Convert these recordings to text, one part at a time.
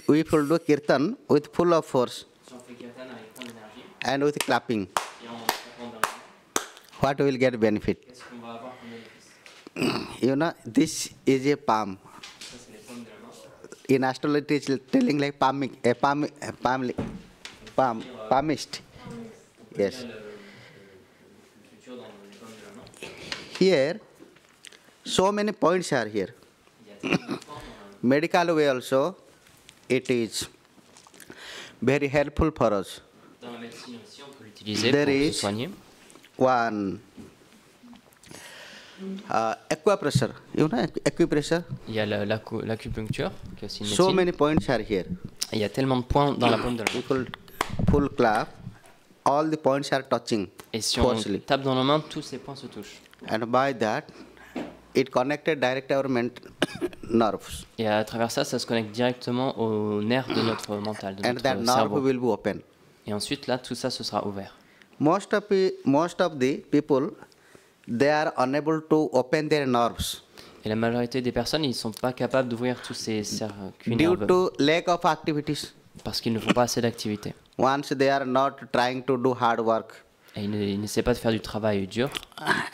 we will do kirtan with full of force and with clapping. What will get benefit? You know, this is a palm. In astrology, it is telling like palmist. Yes. Here, so many points are here. Medical way also, it is very helpful for us. There is one acupressure. You know acupressure? Il y a l'acupuncture, qui est aussi une So médecine. many points are here. Il y a tellement de points dans la paume de la main. Full clap. All the points are touching. Et si on forcefully. tape dans la main, tous ces points se touchent. And by that, it connected direct our nerves. Et à travers ça, ça se connecte directement aux nerfs de notre mental, de And that notre nerve cerveau. will be open. Et ensuite, là, tout ça, ce sera ouvert. Most of the people, they are unable to open their nerves Et la majorité des personnes, ils ne sont pas capables d'ouvrir tous ces circuits due nerveux to lack of activities. parce qu'ils ne font pas assez d'activité. Once they are not trying to do hard work. Et ils n'essaient pas de faire du travail dur.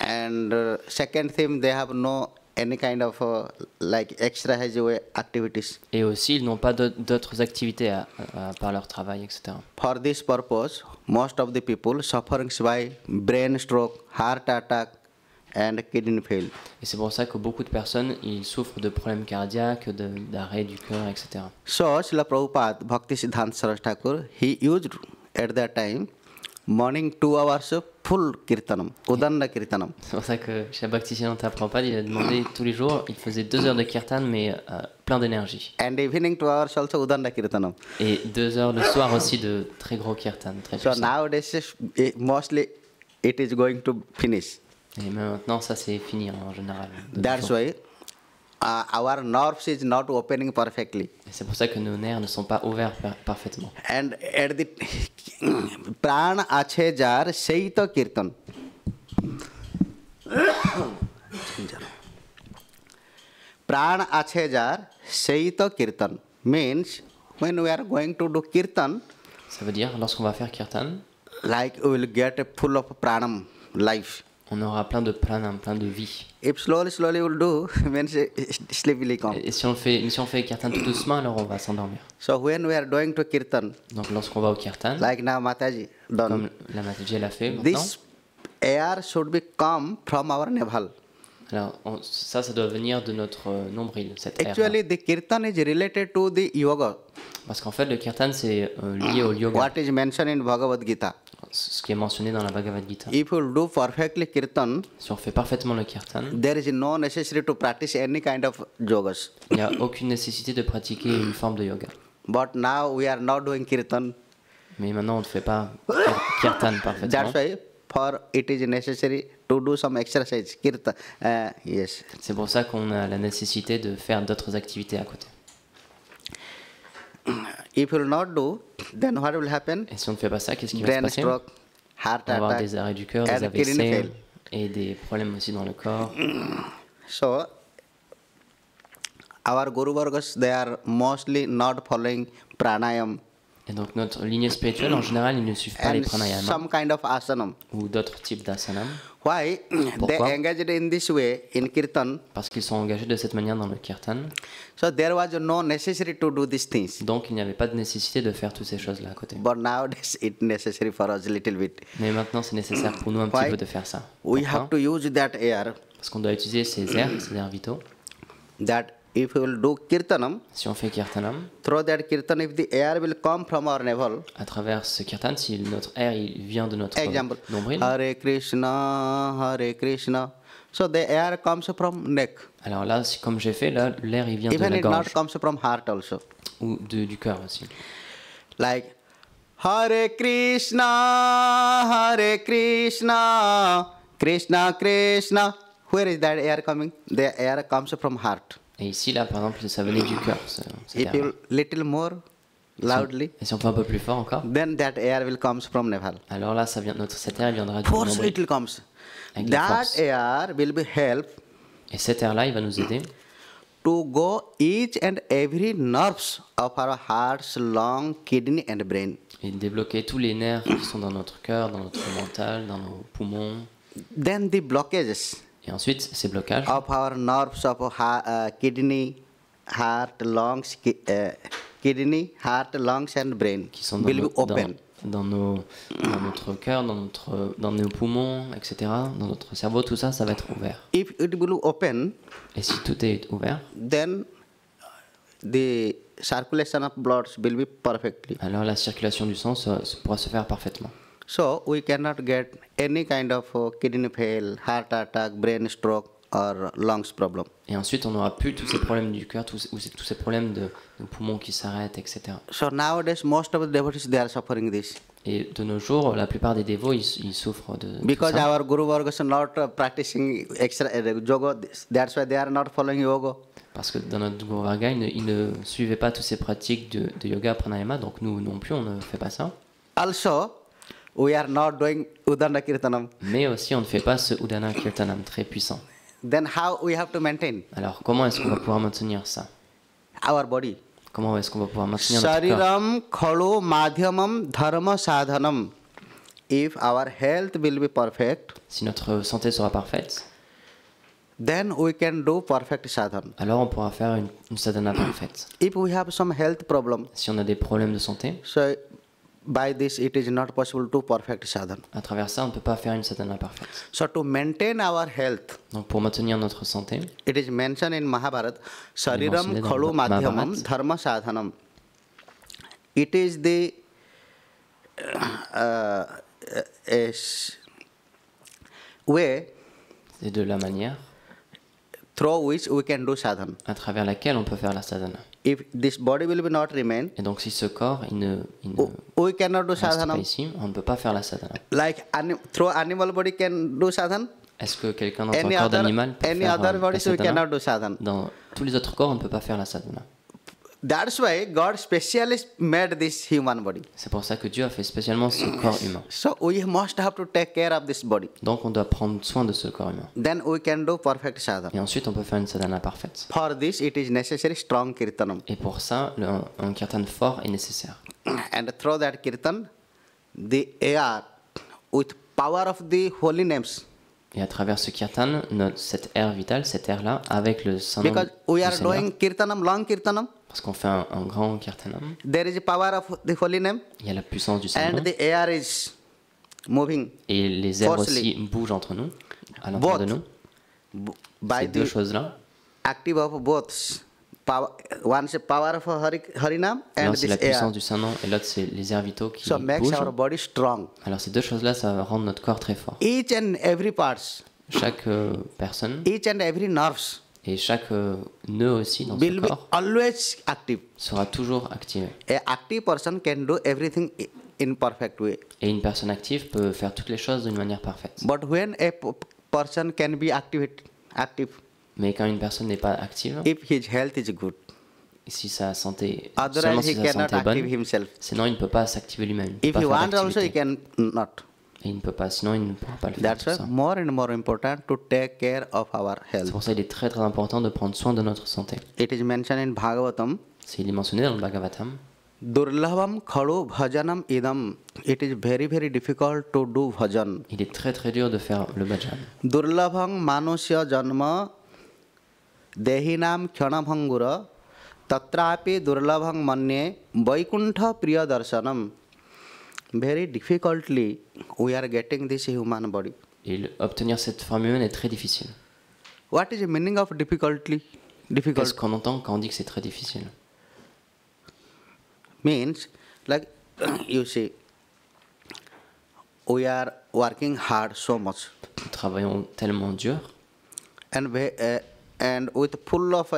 And second thing, they have no any kind of like exercise activities. Et aussi, ils n'ont pas d'autres activités à part leur travail, etc. For this purpose, most of the people suffering by brain stroke, heart attack, and kidney fail. Et c'est pour ça que beaucoup de personnes, ils souffrent de problèmes cardiaques, d'arrêt du cœur, etc. So, Srila Prabhupada, Bhakti Siddhanta Saraswati Thakur, he used at that time morning 2 hours of full kirtanam, udanna kirtanam. C'est pour ça que chez Bhakti Siddhanta Prabhupada, il a demandé tous les jours, il faisait 2 heures de kirtan, mais plein d'énergie. And evening 2 hours also udanna kirtanam. Et 2 heures le soir aussi de très gros kirtan, très So puissant. nowadays, mostly it is going to finish. Et maintenant, ça c'est fini en général. That's why our nerves is not opening perfectly. Et c'est pour ça que nos nerfs ne sont pas ouverts parfaitement. And at the pran ache jar seito kirtan. Pran ache jar seito kirtan means when we are going to do kirtan, Ça veut dire, lorsqu'on va faire kirtan, like we will get a full of pranam life. on aura plein de pranam, plein de vie. If slowly we'll do, means sleep will come. Et si on fait kirtan tout doucement, alors on va s'endormir. So when we are going to kirtan, Donc lorsqu'on va au kirtan, like now Mataji done, comme la Mataji l'a fait maintenant, this air should be come from our navel. alors ça doit venir de notre nombril, cette air. Actually, the kirtan is related to the yoga. Parce qu'en fait, le kirtan, c'est lié au yoga, What is mentioned in Bhagavad Gita. ce qui est mentionné dans la Bhagavad Gita. If you do perfectly kirtan, Si on fait parfaitement le kirtan, there is no necessity to practice any kind of yogas. il n'y a aucune nécessité de pratiquer une forme de yoga. But now we are not doing kirtan. Mais maintenant, on ne fait pas kirtan parfaitement. That's why for it is necessary to do some exercise. Kirtan, yes. C'est pour ça qu'on a la nécessité de faire d'autres activités à côté. If you will not do, then what will happen? Et si on ne fait pas ça, qu'est-ce qui va se Brain passer? stroke, heart On va avoir attack, des arrêts du cœur, des and kidney AVC fail. et des problèmes aussi dans le corps. So, our Guru Vargas, they are mostly not following pranayam Et donc notre lignée spirituelle, en général, ils ne suivent pas les and pranayama some kind of asanam. ou d'autres types d'asanam Why? They Pourquoi? engaged in this way in kirtan. parce qu'ils sont engagés de cette manière dans le kirtan. So there was no necessity to do these things. Donc il n'y avait pas de nécessité de faire toutes ces choses-là à côté. But nowadays it necessary for us a little bit. Mais maintenant, c'est nécessaire pour nous un Why? petit peu de faire ça. We Pourquoi? have to use that air. Parce qu'on doit utiliser ces airs vitaux. That if we will do kirtanam, Si on fait kirtanam, through that kirtan, if the air will come from our navel. à travers ce kirtan, si notre air il vient de notre Example, nombril, Hare Krishna, Hare Krishna. So the air comes from neck. alors là, comme j'ai fait, là, l'air il vient de Even la it not gorge comes from heart also. ou du cœur aussi. Like Hare Krishna, Hare Krishna, Krishna Krishna. Where is that air coming? The air comes from heart. Et ici, là, par exemple, ça venait du cœur. Cet If air-là. you little more loudly, Et si on fait un peu plus fort encore, then that air will comes from navel. alors là, cet air viendra du Force nombril. it will comes. Avec la That force. air will be help Et cet air-là, il va nous aider to go each and every nerves of our hearts, lung, kidney and brain. Et débloquer tous les nerfs qui sont dans notre cœur, dans notre mental, dans nos poumons. Then the blockages Et ensuite, ces blocages of our nerves of kidney, heart, lungs, kidney, heart, lungs and brain qui sont will be open. dans notre cœur, dans nos poumons, etc., dans notre cerveau, tout ça, ça va être ouvert. If it will open, Et si tout est ouvert, then the circulation of blood will be perfectly. alors la circulation du sang pourra se faire parfaitement. So we cannot get any kind of kidney fail, heart attack, brain stroke or lungs problem. Et ensuite, on n'aura plus tous ces problèmes du cœur, tous ces problèmes de poumons qui s'arrêtent, etc. So nowadays most of the devotees they are suffering this. Et de nos jours, la plupart des dévots, ils souffrent de tout Because ça. our Guru Vargas are not practicing extra yoga, that's why they are not following yoga. Parce que dans notre Guru Varga, ils ne suivaient pas toutes ces pratiques de yoga pranayama, donc nous non plus, on ne fait pas ça. Also, we are not doing Udana Kirtanam. Mais aussi, on ne fait pas ce Udana Kirtanam très puissant. Then how we have to maintain Alors, comment est-ce qu'on va pouvoir maintenir ça? our body? Comment est-ce qu'on va pouvoir maintenir notre corps? Shariram khalo madhyamam dharma sadhanam. If our health will be perfect, Si notre santé sera parfaite, then we can do perfect sadhana. alors on pourra faire une sadhana parfaite. If we have some health problem, Si on a des problèmes de santé, so by this it is not possible to perfect sadhana. à travers ça, on ne peut pas faire une sadhana parfaite. So to maintain our health, Donc, pour maintenir notre santé, it is mentioned in Mahabharata, Shariram mentionné dans khalo madhyamam Mahabharata. dharma sadhanam. It is the way c'est de la manière through which we can do sadhana. à travers laquelle on peut faire la sadhana. If this body will be not remain, Et donc, si ce corps, il ne we cannot do reste pas sadhana. ici, on ne peut pas faire la sadhana. Like through animal body can do sadhana. Est-ce que quelqu'un dans un Any corps other, d'animal peut any faire other la bodies we sadhana? cannot do sadhana. Dans tous les autres corps, on ne peut pas faire la sadhana. That's why God specially made this human body. C'est pour ça que Dieu a fait spécialement ce corps humain. So we must have to take care of this body. Donc, on doit prendre soin de ce corps humain. Then we can do perfect sadhana. Et ensuite, on peut faire une sadhana parfaite. For this, it is necessary strong kirtanam. Et pour ça, un kirtan fort est nécessaire. And through that kirtan, the air with power of the holy names. Et à travers ce kirtan, cet air vital, cet air-là, avec le Saint-Nom Because du we are Seigneur, doing kirtanam, long kirtanam. parce qu'on fait un grand kirtanam, There is a power of the holy name, il y a la puissance du Saint-Nom, and the air is moving et les airs forcefully. aussi bougent entre nous, à l'intérieur de Both nous. by Ces deux the choses-là, active of both. Power, one is power of Harinam and l'un c'est la this air. puissance du Saint-Nom, et l'autre c'est les airs vitaux qui So makes our bougent. body strong. Alors ces deux choses-là, ça va rendre notre corps très fort. Each and every parts, Chaque personne, each and every nerves et chaque nœud aussi dans will ce be corps, always active. sera toujours activé. A active person can do everything in perfect way. Et une personne active peut faire toutes les choses d'une manière parfaite. But when a person can be active, Mais quand une personne n'est pas active, if his health is good, si sa santé, seulement otherwise si he sa cannot santé est active bonne, himself. sinon il ne peut pas s'activer lui-même. Il ne If peut he pas faire wants also, he d'activité. cannot. Et il ne peut pas, sinon il ne pourra pas le faire. That's Tout why ça. more and more important to take care of our C'est health. pour ça qu'il est très très important de prendre soin de notre santé. It is mentioned in Bhagavatam, Il est mentionné dans le Bhagavatam. Durlabam khalo bhajanam idam. It is very very difficult to do bhajan. Il est très très dur de faire le bhajan. Durlabham manusya janma dehinam kyanabhangura tatrapi durlabham manye vaikuntha priya darshanam. Very difficultly we are getting this human body. Et obtenir cette forme humaine est très difficile. What is the meaning of difficulty? Qu'est-ce Difficult qu'on entend quand on dit que c'est très difficile? means like you see, we are working hard so much Nous travaillons tellement dur and with full of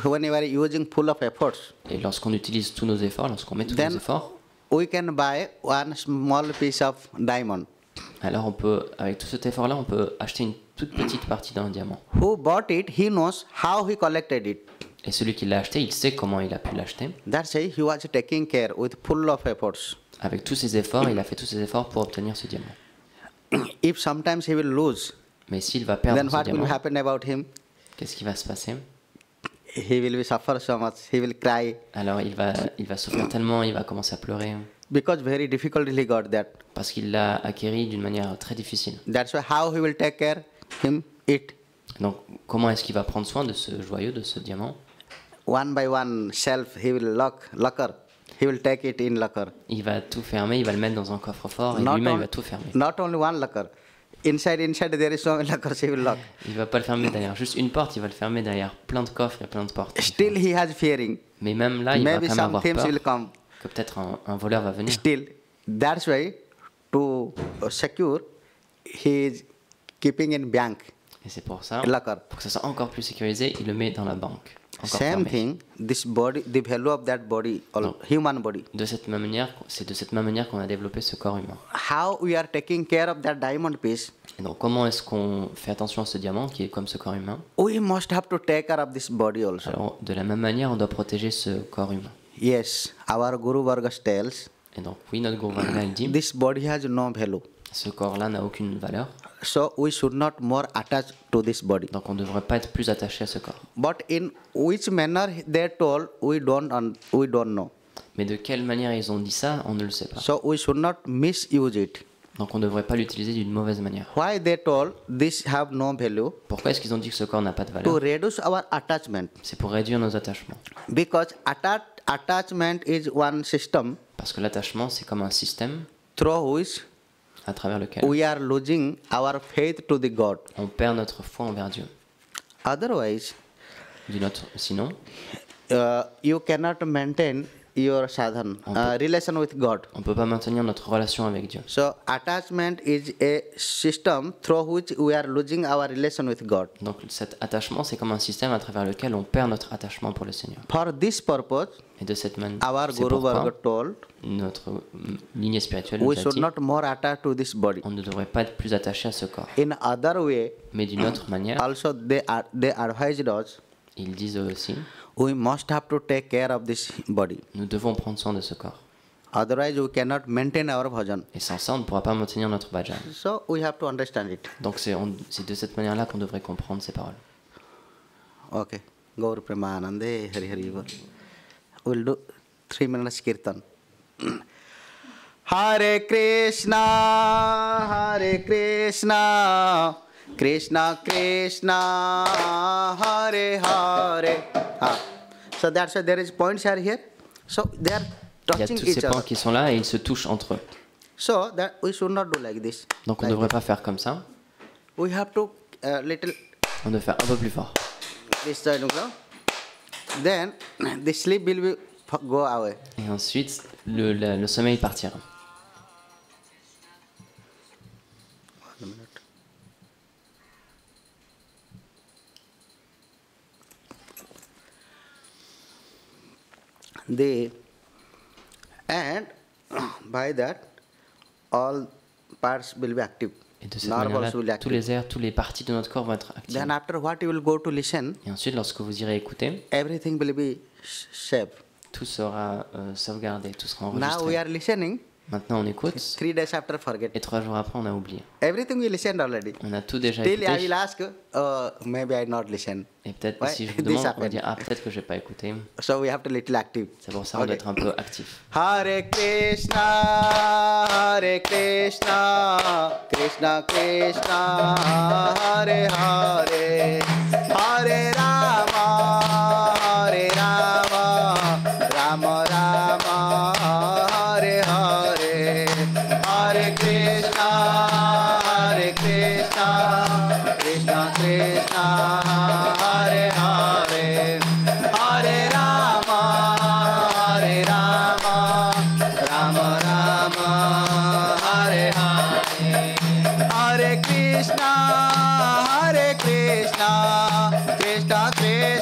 when you are using full of efforts, et lorsqu'on utilise tous nos efforts, lorsqu'on met tous nos then efforts, we can buy one small piece of diamond. alors on peut, avec tout cet effort-là, on peut acheter une toute petite partie d'un diamant. Who bought it, he knows how he collected it. Et celui qui l'a acheté, il sait comment il a pu l'acheter. That's why he was taking care with full of efforts. Avec tous ses efforts, il a fait tous ses efforts pour obtenir ce diamant. If sometimes he will lose, Mais s'il va perdre then ce what will diamant, happen about him? qu'est-ce qui va se passer? he will be suffer so much. He will cry Alors il va souffrir tellement, il va commencer à pleurer because very difficultly he got that. parce qu'il l'a acquéri d'une manière très difficile. That's why how he will take care him it. Donc comment est-ce qu'il va prendre soin de ce joyau, de ce diamant? One by one shelf he will locker. He will take it in locker. Il va tout fermer, il va le mettre dans un coffre-fort et lui-même il va tout fermer. Not only one locker. Inside there is so many lockers he will lock. Il va pas le fermer derrière juste une porte, il va le fermer derrière plein de coffres et plein de portes. Still he has fearing. Mais même là, il va Maybe quand même some avoir thieves peur will come. que peut-être un voleur va venir. Still, that's why to secure, he is keeping in bank. Et c'est pour ça, Locker. pour que ça soit encore plus sécurisé, il le met dans la banque. Encore Same fermé. thing. This body, the value of that body, Non. human body. De cette même manière, c'est de cette même manière qu'on a développé ce corps humain. How we are taking care of that diamond piece? Et donc, comment est-ce qu'on fait attention à ce diamant qui est comme ce corps humain? We must have to take care of this body also. Alors, de la même manière, on doit protéger ce corps humain. Yes, our Guru Vargas tells Et donc, oui, notre Guru Varga, il dit, this body has no value. ce corps-là n'a aucune valeur, So we should not more attach to this body. donc on ne devrait pas être plus attaché à ce corps. But in which manner they told, we don't know. Mais de quelle manière ils ont dit ça, on ne le sait pas. So we should not misuse it. Donc on ne devrait pas l'utiliser d'une mauvaise manière. Why they told this have no value? Pourquoi est-ce qu'ils ont dit que ce corps n'a pas de To valeur? reduce our attachment. C'est pour réduire nos attachements. Because attachment is one system Parce que l'attachement, c'est comme un système through which à travers lequel we are losing our faith to the God. on perd notre foi envers Dieu. Otherwise, Sinon, you cannot maintain your sadhan, relation with God. on ne peut pas maintenir notre relation avec Dieu. So attachment is a system through which we are losing our relation with God. Donc cet attachement, c'est comme un système à travers lequel on perd notre attachement pour le Seigneur. For this purpose, Et de cette manière, our c'est Guru pourquoi Varga told, notre lignée spirituelle nous we a should dit not more attach to this body. on ne devrait pas être plus attaché à ce corps. In other way, Mais d'une autre manière, also they advised us, ils disent aussi, we must have to take care of this body. nous devons prendre soin de ce corps. Otherwise, we cannot maintain our bhajan. Et sans ça, on ne pourra pas maintenir notre bhajan. So we have to understand it. Donc c'est de cette manière-là qu'on devrait comprendre ces paroles. Okay. Gaur Premanande, Hari Hari. We'll do 3 minutes kirtan. Hare Krishna, Krishna Krishna, Hare Hare. So that's why there is points are here. So they are Il y a touching tous ces each points other. qui sont là et ils se touchent entre eux. So that we should not do like this. Donc on ne Like devrait pas faire comme ça. we have to little On doit faire un peu plus fort. this side now. Then the sleep will be go away. Et ensuite, le sommeil partira. One minute. And by that all parts will be active. Et de cette Nerves manière-là, also will be tous active. les airs, toutes les parties de notre corps vont être actives. Then after what you will go to listen, Et ensuite, lorsque vous irez écouter, everything will be saved. tout sera sauvegardé, tout sera Now we enregistré. are listening. Maintenant, on écoute 3 days after forget. et 3 jours après, on a oublié. Everything we listened already. On a tout déjà Still I will écouté. ask, maybe I not listen. Et peut-être Ouais, si je vous this demande, on va happened. dire ah peut-être que j'ai pas écouté. So we have to little active. C'est pour ça qu'on doit être un peu actif. Hare Krishna, Krishna Krishna, Hare Hare, Hare Rama, Rama Rama, Hare Hare, Hare Krishna, Krishna Krishna, Hare Hare, Hare Rama, Rama Rama, Hare Hare, Hare Krishna, Krishna Krishna.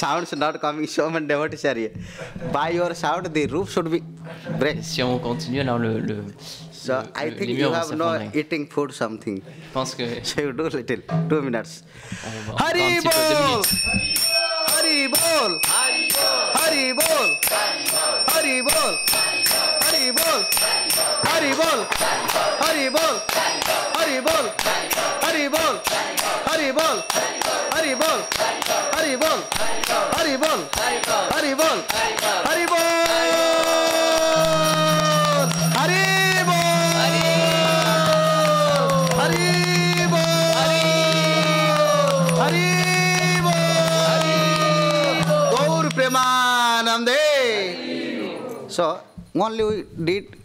sounds not coming, so many devotees are here. By your sound, the roof should be break. Si on continue, alors So I les think murs you vont have no s'effondrer. eating food something. Je pense que So you do little, 2 minutes. on va encore un Hari petit peu, 2 bol, minutes. Hari bol, Hari bol, Hari bol, Hari bol, Hari bol, Hari bol, Hari bol, Hari bol, Hari bol, Hari bol, Hari bol, Hari bol, Hari bol, Hari bol, Hari bol, Hari bol, Hari bol, Gaur Premanande. So only we did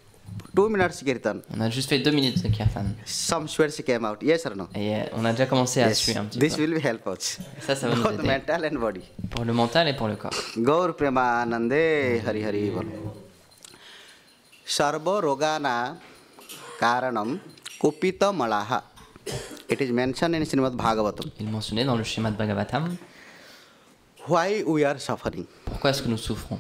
2 minutes kirtan. On a juste fait 2 minutes de kirtan. Some sweats came out. Yes or no? Et on a déjà commencé à Yes. suer un petit This peu. will help us. Ça va nous Both aider. mental and body. Pour le mental et pour le corps. Gaur Premanande Hari Hari Bol. Sarva Rogana Karanam Kupita Malaha. It is mentioned in Srimad Bhagavatam. Il est mentionné dans le schéma de Bhagavatam. Why we are suffering? Pourquoi est-ce que nous souffrons?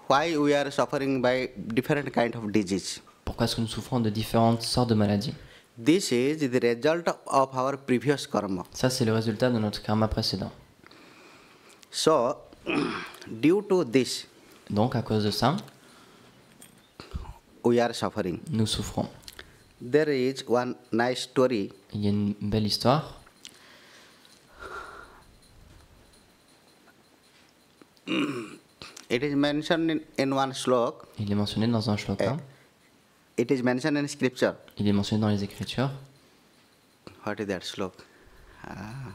Why we are suffering by different kind of disease? Pourquoi est-ce que nous souffrons de différentes sortes de maladies? This is the result of our previous karma. Ça, c'est le résultat de notre karma précédent. So, due to this, Donc, à cause de ça, we are suffering. nous souffrons. There is one nice story. Il y a une belle histoire. It is mentioned in one slok. Il est mentionné dans un shloka. It is mentioned in scripture. Il est mentionné dans les Écritures. What is that slok? Ah.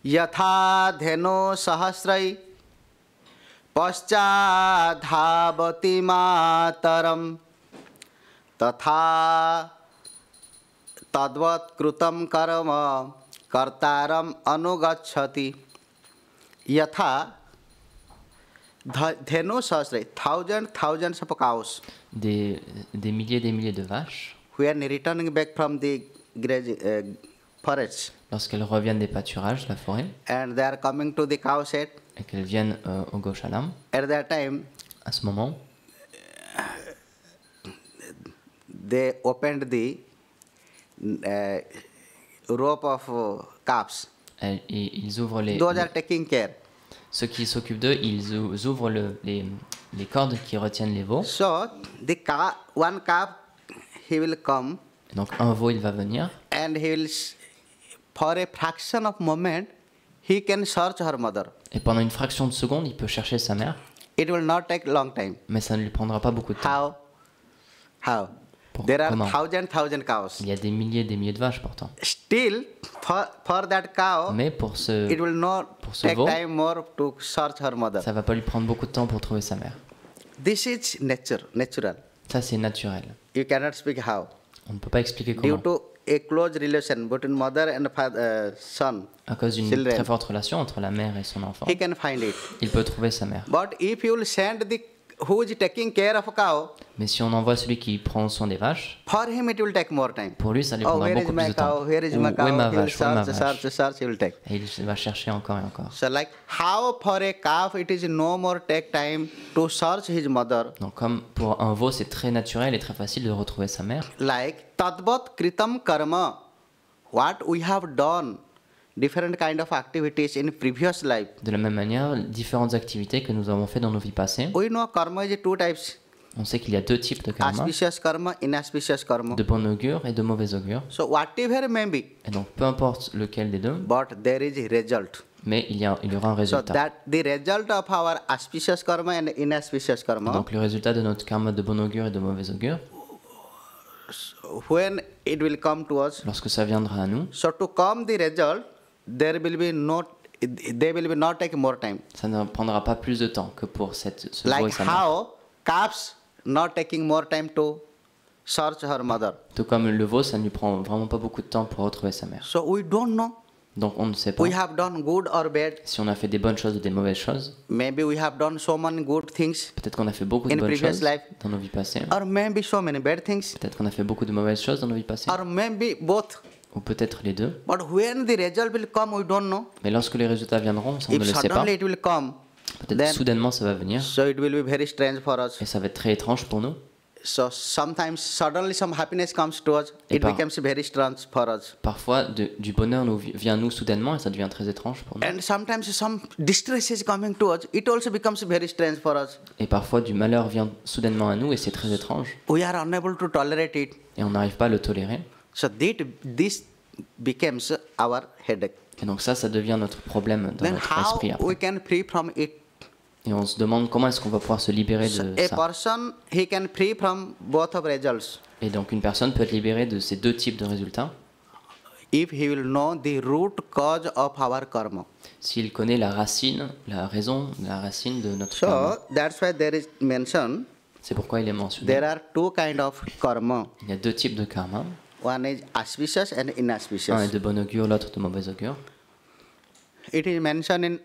Yatha dheno sahasrai paschadhavati mataram tatha tadvat krutam karma kartaram anugacchati. Yatha dheno sahasrai, thousands of cows, Des milliers et des milliers de vaches, when returning back from the forest, lorsqu'elles reviennent des pâturages, de la forêt, and they are coming to the cow shed, et qu'elles viennent au Goshalam, at that time à ce moment, they opened the rope of calves. ils ouvrent les... Those are taking care. Ceux qui s'occupent d'eux, ils ouvrent les cordes qui retiennent les veaux. So one calf, he will come Et donc un veau, il va venir, and he will, for a fraction of moment, he can search her mother. et pendant une fraction de seconde, il peut chercher sa mère, It will not take long time. mais ça ne lui prendra pas beaucoup de temps. How? There are Comment? thousand cows. Il y a des milliers de vaches pourtant. Still, for that cow, Mais pour ce it will not ce take veau, time more to search her mother. ça va pas lui prendre beaucoup de temps pour trouver sa mère. This is natural. Ça, c'est naturel. You cannot speak how. On ne peut pas expliquer Due comment. to a close relation between mother and son, À cause d'une children, très forte relation entre la mère et son enfant, he can find it. il peut trouver sa mère. But if you will send the who is taking care of a cow, Mais si on envoie celui qui prend soin des vaches, for him it will take more time. pour lui, ça lui Oh, prendra where is beaucoup plus my de temps. cow? Where is Où my est cow? ma He will vache? Où est ma search, vache? he will take. Et il va chercher encore et encore. So like how for a calf it is no more take time to search his mother. Donc comme pour un veau, c'est très naturel et très facile de retrouver sa mère. Like tadvat kritam karma, what we have done, different kind of activities in previous life. De la même manière, différentes activités que nous avons fait dans nos vies passées, We know karma is two types: on sait qu'il y a deux types de karma, auspicious karma, inauspicious karma. de bon augure et de mauvais augure. So whatever may be, Et donc peu importe lequel des deux, but there is a result. mais il y aura un So résultat. that the result of our auspicious karma and inauspicious karma, Donc le résultat de notre karma de bon augure et de mauvais augure, when it will come to us, lorsque ça viendra à nous, so to come the result, there will be not take more time. ça ne prendra pas plus de temps que pour ce veau et Like sa mère. how calves not taking more time to search her mother. Tout comme le veau, ça ne lui prend vraiment pas beaucoup de temps pour retrouver sa mère. So we don't know. Donc on ne sait pas We have done good or bad. si on a fait des bonnes choses ou des mauvaises choses. Maybe we have done so many good things Peut-être qu'on a fait beaucoup de in bonnes previous choses life, dans nos vies passées. or maybe so many bad things, Peut-être qu'on a fait beaucoup de mauvaises choses dans nos vies passées. or maybe both. Ou peut-être les deux. But when the result will come, we don't know. Mais lorsque les résultats viendront, on ne If le sait pas. suddenly it will come, Peut-être then soudainement ça va venir. so it will be very strange for us. Et ça va être très étrange pour nous. So sometimes suddenly some happiness comes to us. Et It par- becomes very strange for us. Parfois, du bonheur vient à nous soudainement et ça devient très étrange pour nous. And sometimes some distress is coming to us. It also becomes very strange for us. Et parfois, du malheur vient soudainement à nous et c'est très étrange. We are unable to tolerate it. Et on n'arrive pas à le tolérer. So this becomes our headache. Et donc ça devient notre problème dans Then notre how esprit après. we can free from it? Et on se demande comment est-ce qu'on va pouvoir se libérer So de a ça. person, he can free from both of results Et donc une personne peut être libérée de ces deux types de résultats if he will know the root cause of our karma. s'il connaît la racine, la racine de notre karma. So that's why there is mention. C'est pourquoi il est mentionné. There are two kind of karma. Il y a deux types de karma. One is auspicious and Un est inauspicious. de bon augure, l'autre de mauvais augure. It is mentioned in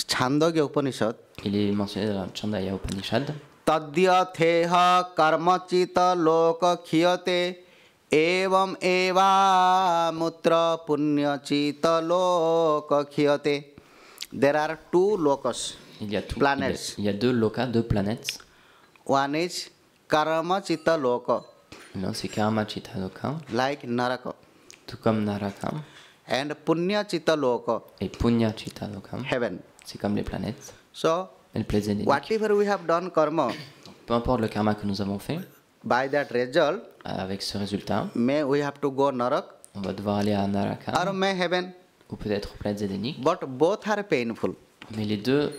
Chandogya Upanishad. Il est mentionné dans la Chandaya Upanishad. Tadya theha karmachita loka khiyate evam eva mutra punyachita loka khiyate. There are two lokas. Il y a tout. Planets. Il y a deux lokas, deux planètes. One is karmachita loka, L'un c'est Karma Chitta Loka, like Naraka, tout comme Naraka, and punyachita loka, et Punya Chitta Loka, heaven. c'est comme les planètes. So Et le plaisir des whatever we have done karma, Peu importe le karma que nous avons fait, by that result, avec ce résultat, may we have to go Narak on va devoir aller à Naraka or may heaven. ou peut-être aux planètes édéniques. But both are painful. Mais les deux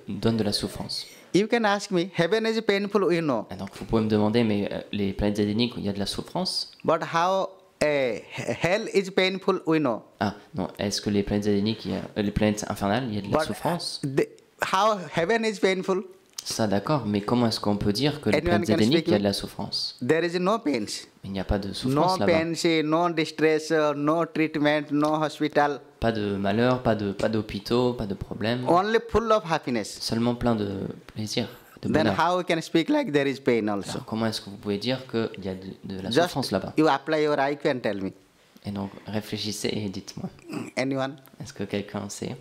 donnent de la souffrance. You can ask me, heaven is painful, we know. Et donc vous pouvez me demander, mais les planètes édéniques où il y a de la souffrance, But how hell is painful, we know. ah non, est-ce que les planètes édéniques, les planètes infernales, il y a de la But souffrance? how heaven is painful? Ça d'accord, mais comment est-ce qu'on peut dire que les Anyone planètes can édéniques, speak il y a me? de la souffrance? There is no pains. Il n'y a pas de No souffrance là-bas. pains, no distress, no treatment, no hospital. Pas de malheur, pas d'hôpitaux, pas de problème. Only full of happiness. Seulement plein de plaisir, de Then bonheur. how we can speak like there is pain also? Alors comment est-ce que vous pouvez dire qu'il y a de la Just souffrance là-bas? you apply your IQ and tell me. Et donc réfléchissez et dites-moi. Anyone? Est-ce que quelqu'un sait?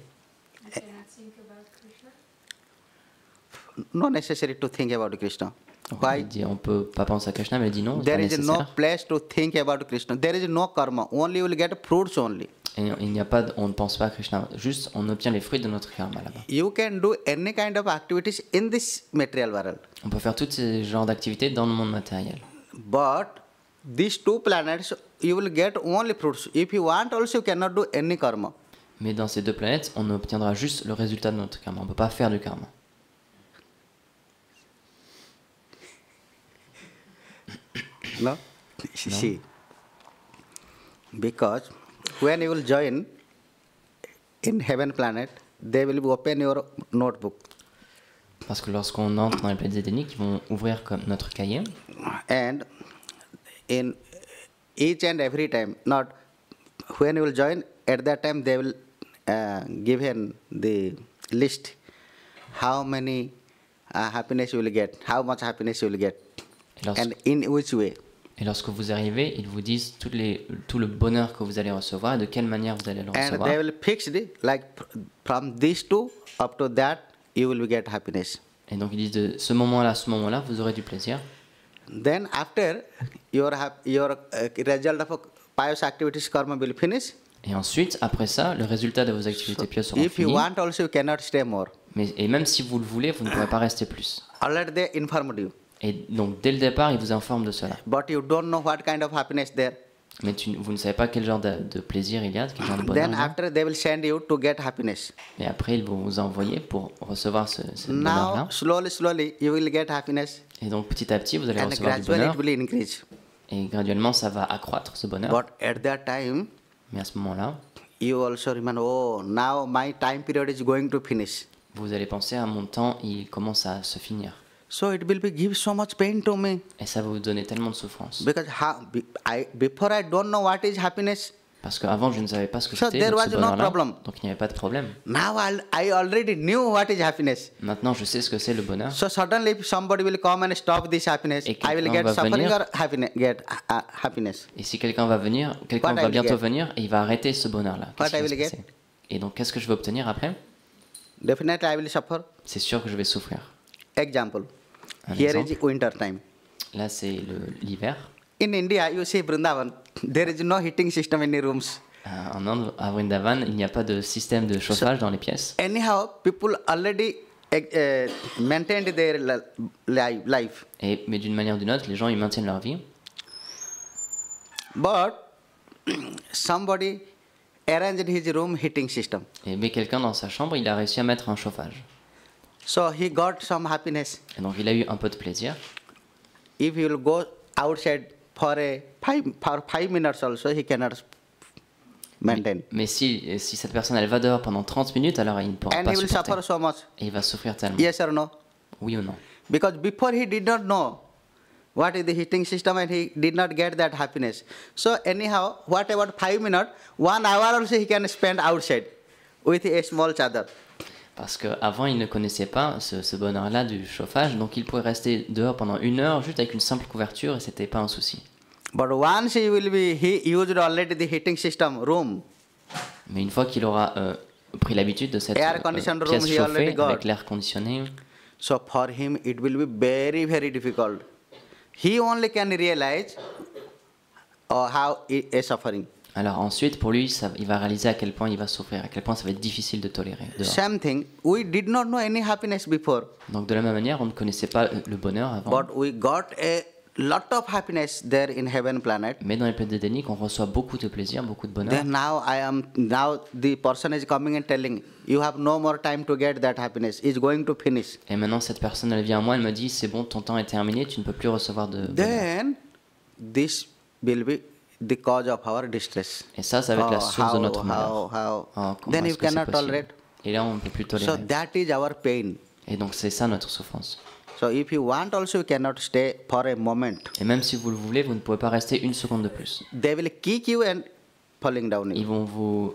No necessary to think about Krishna. Il Why? dit on peut pas penser à Krishna, mais il dit non, c'est There pas is no nécessaire. place to think about Krishna. There is no karma. Only you will get fruits only. Et il n'y a pas, on ne pense pas à Krishna. Juste, on obtient les fruits de notre karma là-bas. You can do any kind of activities in this material world. On peut faire tous ces genres d'activités dans le monde matériel. But these two planets, you will get only fruits. If you want also, you cannot do any karma. Mais dans ces deux planètes, on obtiendra juste le résultat de notre karma. On ne peut pas faire du karma. No? See. Because when you will join in heaven planet, they will open your notebook. Parce que lorsqu'on entre dans les planètes édéniques, ils vont ouvrir comme notre cahier. And in each and every time, not when you will join, at that time they will give in the list how many happiness you will get, how much happiness you will get, and in which way. Et lorsque vous arrivez, ils vous disent tout le bonheur que vous allez recevoir et de quelle manière vous allez le And recevoir. they will fix it, like from these two up to that, you will get happiness. Et donc ils disent de ce moment-là à ce moment-là, vous aurez du plaisir. Then after your result of pious activities karma will finish. Et ensuite, après ça, le résultat de vos activités pieuses sera If you fini. want also, you cannot stay more. Et même si vous le voulez, vous ne pourrez pas rester plus. Already they informed you, Et donc dès le départ, ils vous informent de cela. but you don't know what kind of happiness there. Mais vous ne savez pas quel genre de plaisir il y a, quel genre de bonheur Then il y a. after they will send you to get happiness. Et après, ils vont vous envoyer pour recevoir ce Now bonheur-là. slowly you will get happiness, Et donc petit à petit, vous allez and recevoir du gradually bonheur. it will increase. Et graduellement, ça va accroître ce bonheur. But at that time, Mais à ce moment-là, you also remember, oh, now my time period is going to finish. vous allez penser à mon temps, il commence à se finir. So it will give so much pain to me, Et ça va vous donner tellement de souffrance. because before I don't know what is happiness. Parce qu'avant, je ne savais pas ce que So c'était, there donc was ce no bonheur-là. problem. Donc il n'y avait pas de problème. Now I already knew what is happiness. Maintenant, je sais ce que c'est le bonheur. So suddenly if somebody will come and stop this happiness, Et I will quelqu'un get va suffering venir. or happiness. Et si quelqu'un va venir, quelqu'un What I va will bientôt get? venir et il va arrêter ce bonheur-là. What Qu'est-ce qui I va se will get? passer? Et donc, qu'est-ce que je vais obtenir après? Definitely I will suffer. C'est sûr que je vais souffrir. Example. Un Here exemple. is winter time. Là, c'est l'hiver. In India, you see Vrindavan, there is no heating system in the rooms. En Inde, à Vrindavan, il n'y a pas de système de chauffage dans les pièces. Anyhow, people already maintained their life. Mais d'une manière ou d'une autre, les gens ils maintiennent leur vie. But somebody arranged his room heating system. Mais quelqu'un dans sa chambre, il a réussi à mettre un chauffage. So he got some happiness. Et donc il a eu un peu de plaisir. If he will go outside for 5 minutes also, he cannot maintain. Mais si cette personne elle va dehors pendant 30 minutes, alors il ne pourra And pas he will supporter. suffer so much. Et il va souffrir tellement. Yes or no? Oui ou non? Because before he did not know what is the heating system and he did not get that happiness. So anyhow, what about 5 minutes, 1 hour also he can spend outside with a small chadar. Parce qu'avant, il ne connaissait pas ce bonheur-là du chauffage, donc il pouvait rester dehors pendant 1 heure juste avec une simple couverture et c'était pas un souci. But once he used already the heating system room. Mais une fois qu'il aura pris l'habitude de cette Air conditioned room pièce he already chauffée got. avec l'air conditionné, So for him it will be very, very difficult. He only can realize how it is suffering. alors ensuite pour lui, il va réaliser à quel point il va souffrir, à quel point ça va être difficile de tolérer dehors. Same thing, we did not know any happiness before, Donc de la même manière, on ne connaissait pas le bonheur avant. but we got a lot of happiness there in heaven planet. Mais dans les planètes dédaniques, on reçoit beaucoup de plaisir, beaucoup de bonheur. Then now the person is coming and telling, you have no more time to get that happiness. It's going to finish. Et maintenant, cette personne, elle vient à moi, elle me dit, c'est bon, ton temps est terminé, tu ne peux plus recevoir de bonheur. Then this will be the cause of our distress. Et ça va être la source de notre malheur. How? Oh, comment Then est-ce you que c'est cannot possible? tolerate. Et là, on ne peut plus So tolérer. that is our pain. Et donc, c'est ça notre souffrance. So if you want also, you cannot stay for a moment. Et même si vous le voulez, vous ne pouvez pas rester 1 seconde de plus. They will kick you and falling down. Ils vont vous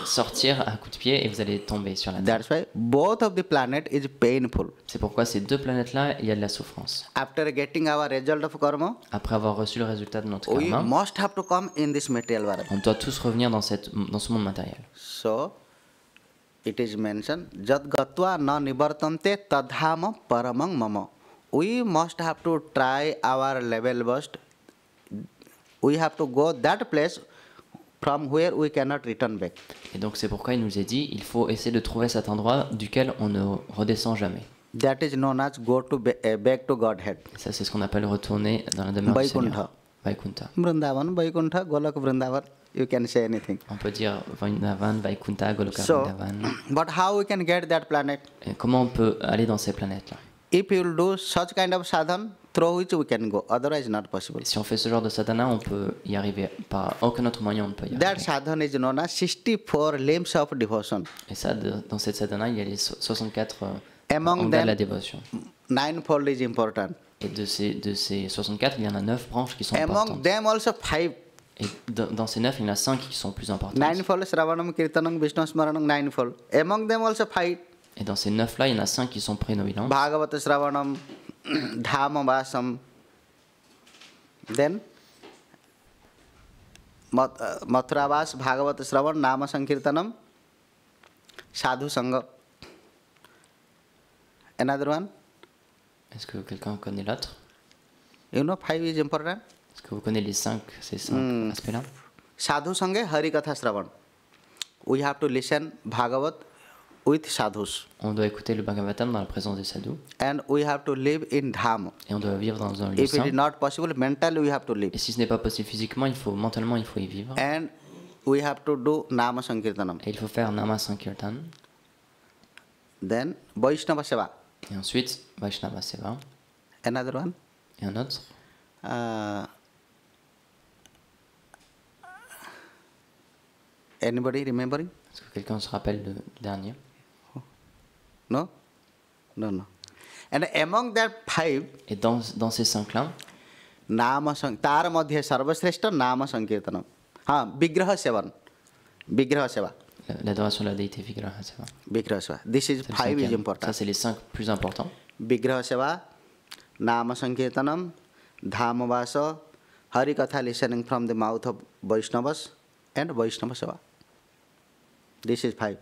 sortir à coups de pied et vous allez tomber sur la terre. That's why both of the planet is painful. C'est pourquoi ces deux planètes-là, il y a de la souffrance. After getting our result of karma, Après avoir reçu le résultat de notre we karma, must have to come in this material world. on doit tous revenir dans ce monde matériel. So it is mentioned, Jad gatva na nivartante tadhama paramang mama. We must have to try our level best. We have to go that place from where we cannot return back. Et donc c'est pourquoi il nous est dit, il faut essayer de trouver cet endroit duquel on ne redescend jamais. That is known as go to back to Godhead. Et ça c'est ce qu'on appelle retourner dans la demeure du Vaikuntha. Seigneur. Vaikuntha. Vrindavan, Vaikuntha, Golok Vrindavan, you can say anything. On peut dire Vrindavan, Vaikuntha, Goloka So, Vrindavan. but how we can get that planet? Et comment on peut aller dans ces planètes-là? If you will do such kind of sadhan, through which we can go, otherwise not possible. Si on fait ce genre de sadhana, on peut y arriver. Par aucun autre moyen, on ne peut y That arriver. sadhan is known as 64 limbs of devotion. Et ça, dans cette sadhana, il y a les 64 Among angles de la them, dévotion. ninefold is important. Et de ces 64, il y en a 9 branches qui sont Among importantes. them also 5. Et dans ces 9, il y en a 5 qui sont plus importantes. Ninefold Sravanam, Kirtanam, Vishnu Smaranam, ninefold. Among them also 5. Et dans ces 9-là, il y en a 5 qui sont prédominantes. Bhagavata Sravanam, Dhamma Vasam. Then Mathuravas, Bhagavata Sravan, Nama Sankirtanam, Sadhu Sangha. Another one, Est-ce que quelqu'un connaît l'autre? you know, 5 is important. Est-ce que vous connaissez ces 5 aspects-là? Sadhu Sangha, Harikatha Sravan. We have to listen Bhagavat with sadhus. On doit écouter le Bhagavatam dans la présence des sadhus. And we have to live in Dham. Et on doit vivre dans un lieu If it saint. is not possible, mentally we have to live. Et si ce n'est pas possible physiquement, mentalement, il faut y vivre. And we have to do Nama Sankirtanam. Et il faut faire Nama Sankirtan. Then Vaishnava Seva. Et ensuite, Vaishnava Seva. Another one. Et un autre. Anybody remembering? Est-ce que quelqu'un se rappelle du dernier? No? No, no. And among that 5, Et dans ces 5-là, Nama Tar Madhya Sarvashreshta Nama Sankirtanam. Vigraha Sevan. Vigraha Seva. L'adoration de la déité Vigraha Seva. Vigraha Seva. This is C'est le 5 is cinquième. important. Ça, c'est les 5 plus importants. Vigraha Seva, Nama Sankirtanam, Dhamavasa, Hari Katha listening from the mouth of Vaishnavas, and Vaishnava Seva. This is 5.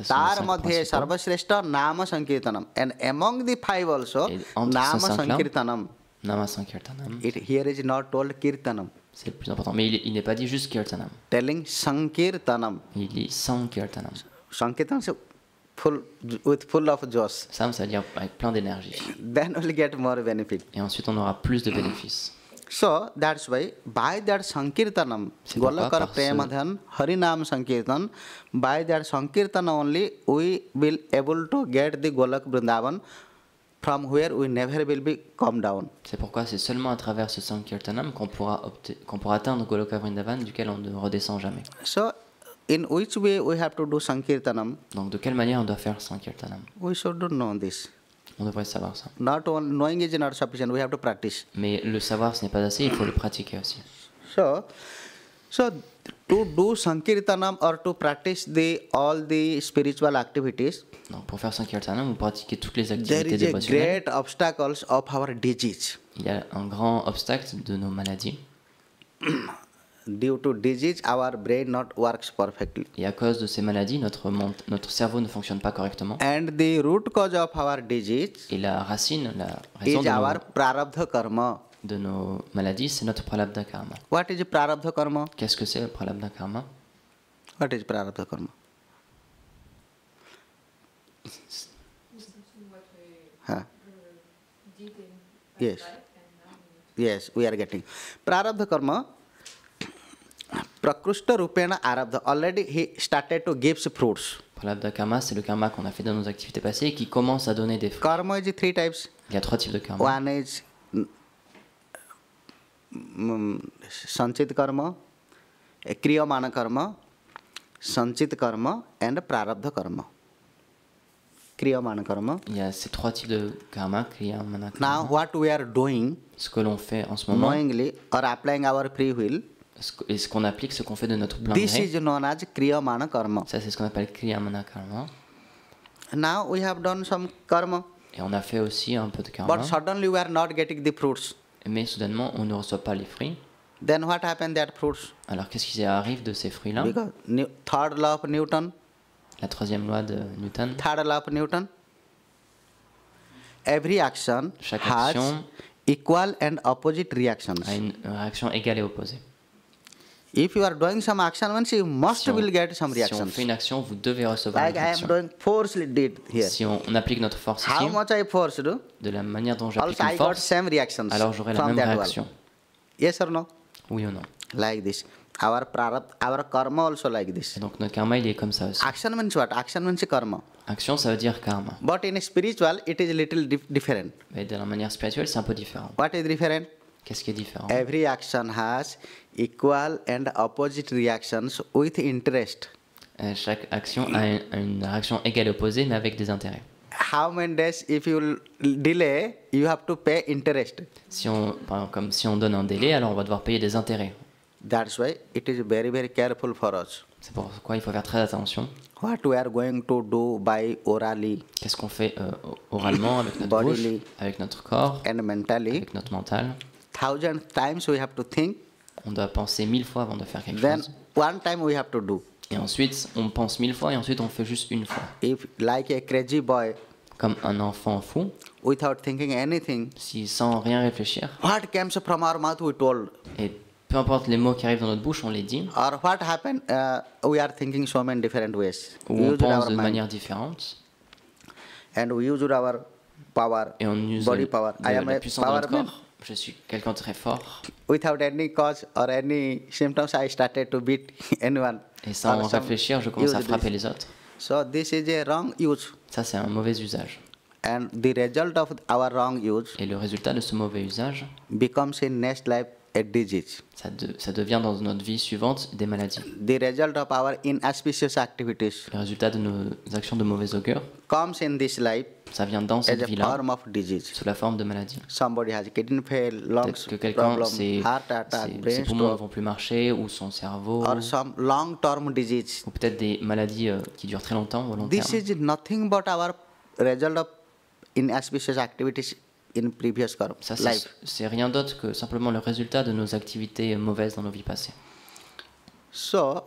तार मध्य सर्वश्रेष्ठ नाम संकीर्तनम, and among the 5 also नाम संकीर्तनम. Nama Sankirtanam. Here is not told kirtanam. C'est le plus important. Mais il n'est pas dit juste Kirtanam. Telling sankirtanam. Il dit Sankirtanam. Sankirtanam is full of josh. Ça veut dire avec plein d'énergie. Then we'll get more benefit. Et ensuite, on aura plus de bénéfices. So that's why by that sankirtanam, Golakar Premadhan, Harinam Sankirtan, by that sankirtan only we will able to get the Golak Vrindavan, from where we never will be come down. C'est pourquoi c'est seulement à travers ce Sankirtanam qu'on pourra atteindre Goloka Vrindavan, duquel on ne redescend jamais. So, in which way we have to do Sankirtanam? Donc de quelle manière on doit faire Sankirtanam? We should know this. On devrait savoir ça. Not only knowing is not sufficient, we have to practice. Mais le savoir, ce n'est pas assez, il faut le pratiquer aussi. So to do Sankirtanam or to practice all the spiritual activities, Donc pour faire Sankirtanam, vous pratiquez toutes les there activités is a dévotionnelles. great obstacles of our disease. Il y a un grand obstacle de nos maladies. Due to disease, our brain not works perfectly. Et à cause de ces maladies, notre cerveau ne fonctionne pas correctement. And the root cause of our disease Et la raison is our prarabdha karma. de nos maladies, c'est notre pralabdha karma. What is prarabdha karma? Qu'est-ce que c'est le pralabdha karma? What is prarabdha karma? Huh? Yes. Yes, we are getting. Prarabdha karma, prakrushta rupena arabdha. Already he started to give fruits. Pralabdha karma, c'est le karma qu'on a fait dans nos activités passées et qui commence à donner des fruits. Karma is 3 types. Il y a 3 types de karma. One is sanchit karma, kriyamana karma, sanchit karma, and prarabdha karma. Kriyamana karma. Il y a ces 3 types de karma, kriya, mana, karma. Now what we are doing, Ce que l'on fait en ce moment, knowingly or applying our free will, et ce qu'on applique, ce qu'on fait de notre plein this gré, is known as kriyamana karma. ça c'est ce qu'on appelle kriya, mana, karma. Now we have done some karma, Et on a fait aussi un peu de karma, but suddenly we are not getting the fruits. mais soudainement on ne reçoit pas les fruits. Then what happened that fruits? Alors qu'est-ce qui arrive de ces fruits-là? Because third law of Newton, La 3e loi de Newton. third law of Newton, every action Chaque has action equal and opposite reactions. a une réaction égale et opposée. If you are doing some action, means you must will get some Si on reactions. fait une action, vous devez recevoir Like une I am réaction. doing forcefully did here. Si on applique notre force How ici, much I forced, de la manière dont j'applique also une I got force, same reactions alors j'aurai la from même that réaction. one. Yes or no? Oui ou non? Like this. Our prarabdha, our karma also like this. Et donc notre karma, il est comme ça aussi. Action means what? Action means karma. Action, ça veut dire karma. But in spiritual, it is little different. Mais de la manière spirituelle, c'est un peu différent. What is different? Qu'est-ce qui est différent? Every action has equal and opposite reactions with interest. Chaque action a une réaction égale et opposée, mais avec des intérêts. How many days if you delay, you have to pay interest. Si on, par exemple, comme si on donne un délai, alors on va devoir payer des intérêts. That's why it is very, very careful for us. C'est pourquoi il faut faire très attention. What we are going to do by orally Qu'est-ce qu'on fait oralement avec notre bouche, Bodily. avec notre corps, and mentally, avec notre mental. 1,000 times we have to think. On doit penser 1000 fois avant de faire quelque Then chose. one time we have to do. Et ensuite, on pense 1000 fois et ensuite on fait juste une fois. If like a crazy boy, Comme un enfant fou, without thinking anything, si sans rien réfléchir, what comes from our mouth we told. et peu importe les mots qui arrivent dans notre bouche, on les dit, Or what happened, we are thinking so many different ways. ou We on use pense our de mind. manière différente, And we use our power, et on use body power. I am la a puissance de power notre man. corps. Je suis quelqu'un de très fort, Without any cause or any symptoms, I started to beat anyone. et sans Or some réfléchir, je commence à use frapper this. les autres. So this is a wrong use. Ça, c'est un mauvais usage. And the result of our wrong use Et le résultat de ce mauvais usage, becomes in next life a disease. ça devient dans notre vie suivante des maladies. The result of our inauspicious activities Le résultat de nos actions de mauvais augure comes in this life Ça vient dans as cette a vie-là, form of disease. sous la forme de maladie. Somebody has kidney fail, lungs Peut-être que quelqu'un, problem, ses heart attack, brain poumons ne stroke, vont plus marcher, ou son cerveau, or some long-term disease. ou peut-être des maladies qui durent très longtemps, au long This terme. is nothing but our result of inauspicious activities in previous Ça, life. c'est rien d'autre que simplement le résultat de nos activités mauvaises dans nos vies passées. So,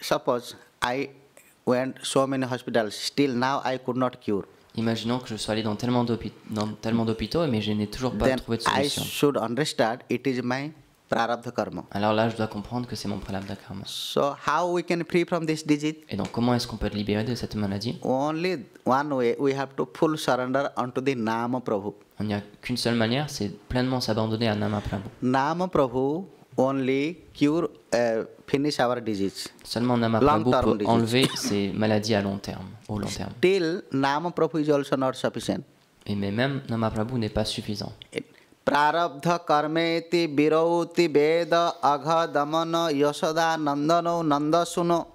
suppose I went so many hospitals, still now I could not cure. Imaginons que je sois allé dans tellement d'hôpitaux, mais je n'ai toujours pas Then trouvé de I solution. should understand it is my prarabdha karma. Alors là, je dois comprendre que c'est mon pralabdha karma. So, how we can free from this disease? Et donc, comment est-ce qu'on peut être libéré de cette maladie? Only one way, we have to full surrender unto the Nama Prabhu. Il n'y a qu'une seule manière, c'est pleinement s'abandonner à Nama Prabhu. Nama Prabhu only cure, finish our disease. Seulement Nama Long Prabhu term peut disease. enlever ces maladies à long terme, au long terme. Till Nama Prabhu is also not sufficient. Mais même Nama Prabhu n'est pas suffisant. Prarabdha karmeti birauti veda agha damana yashoda nandano nandasuno.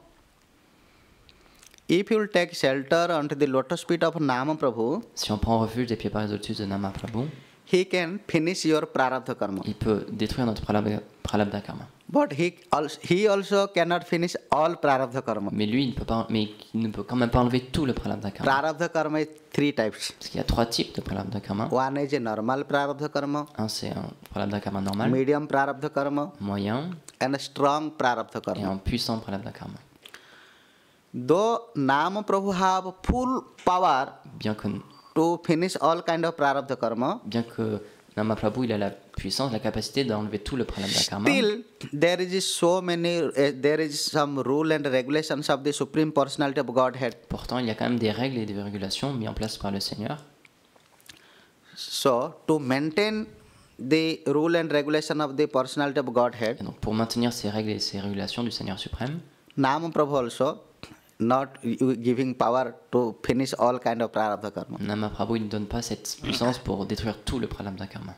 If you will take shelter unto the lotus feet of Nama Prabhu, Si on prend refuge des pieds par les au-dessus de Nama Prabhu, he can finish your prarabdha karma. il peut détruire notre pralabdha karma. But he also cannot finish all prarabdha karma. Mais lui, il ne peut quand même pas enlever tout le pralabdha karma. Prarabdha karma is three types. Parce qu'il y a 3 types de pralabdha karma. One is a normal prarabdha karma, Un, c'est un pralabdha karma normal, medium prarabdha karma, moyen, and a strong prarabdha et karma. un puissant pralabdha karma. Though Nama Prabhu have full power Bien que to finish all kind of prarabdha karma, Nama Prabhu il a la puissance, la capacité d'enlever tout le pralabdha karma, still there is some rule and regulations of the Supreme Personality of Godhead. pourtant il y a quand même des règles et des régulations mises en place par le Seigneur. So to maintain the rule and regulation of the Personality of Godhead, Et donc pour maintenir ces règles et ces régulations du Seigneur suprême, Nama Prabhu also not giving power to finish all kind of prarabdha karma. Nama Prabhu il ne donne pas cette puissance pour détruire tout le pralabdha karma.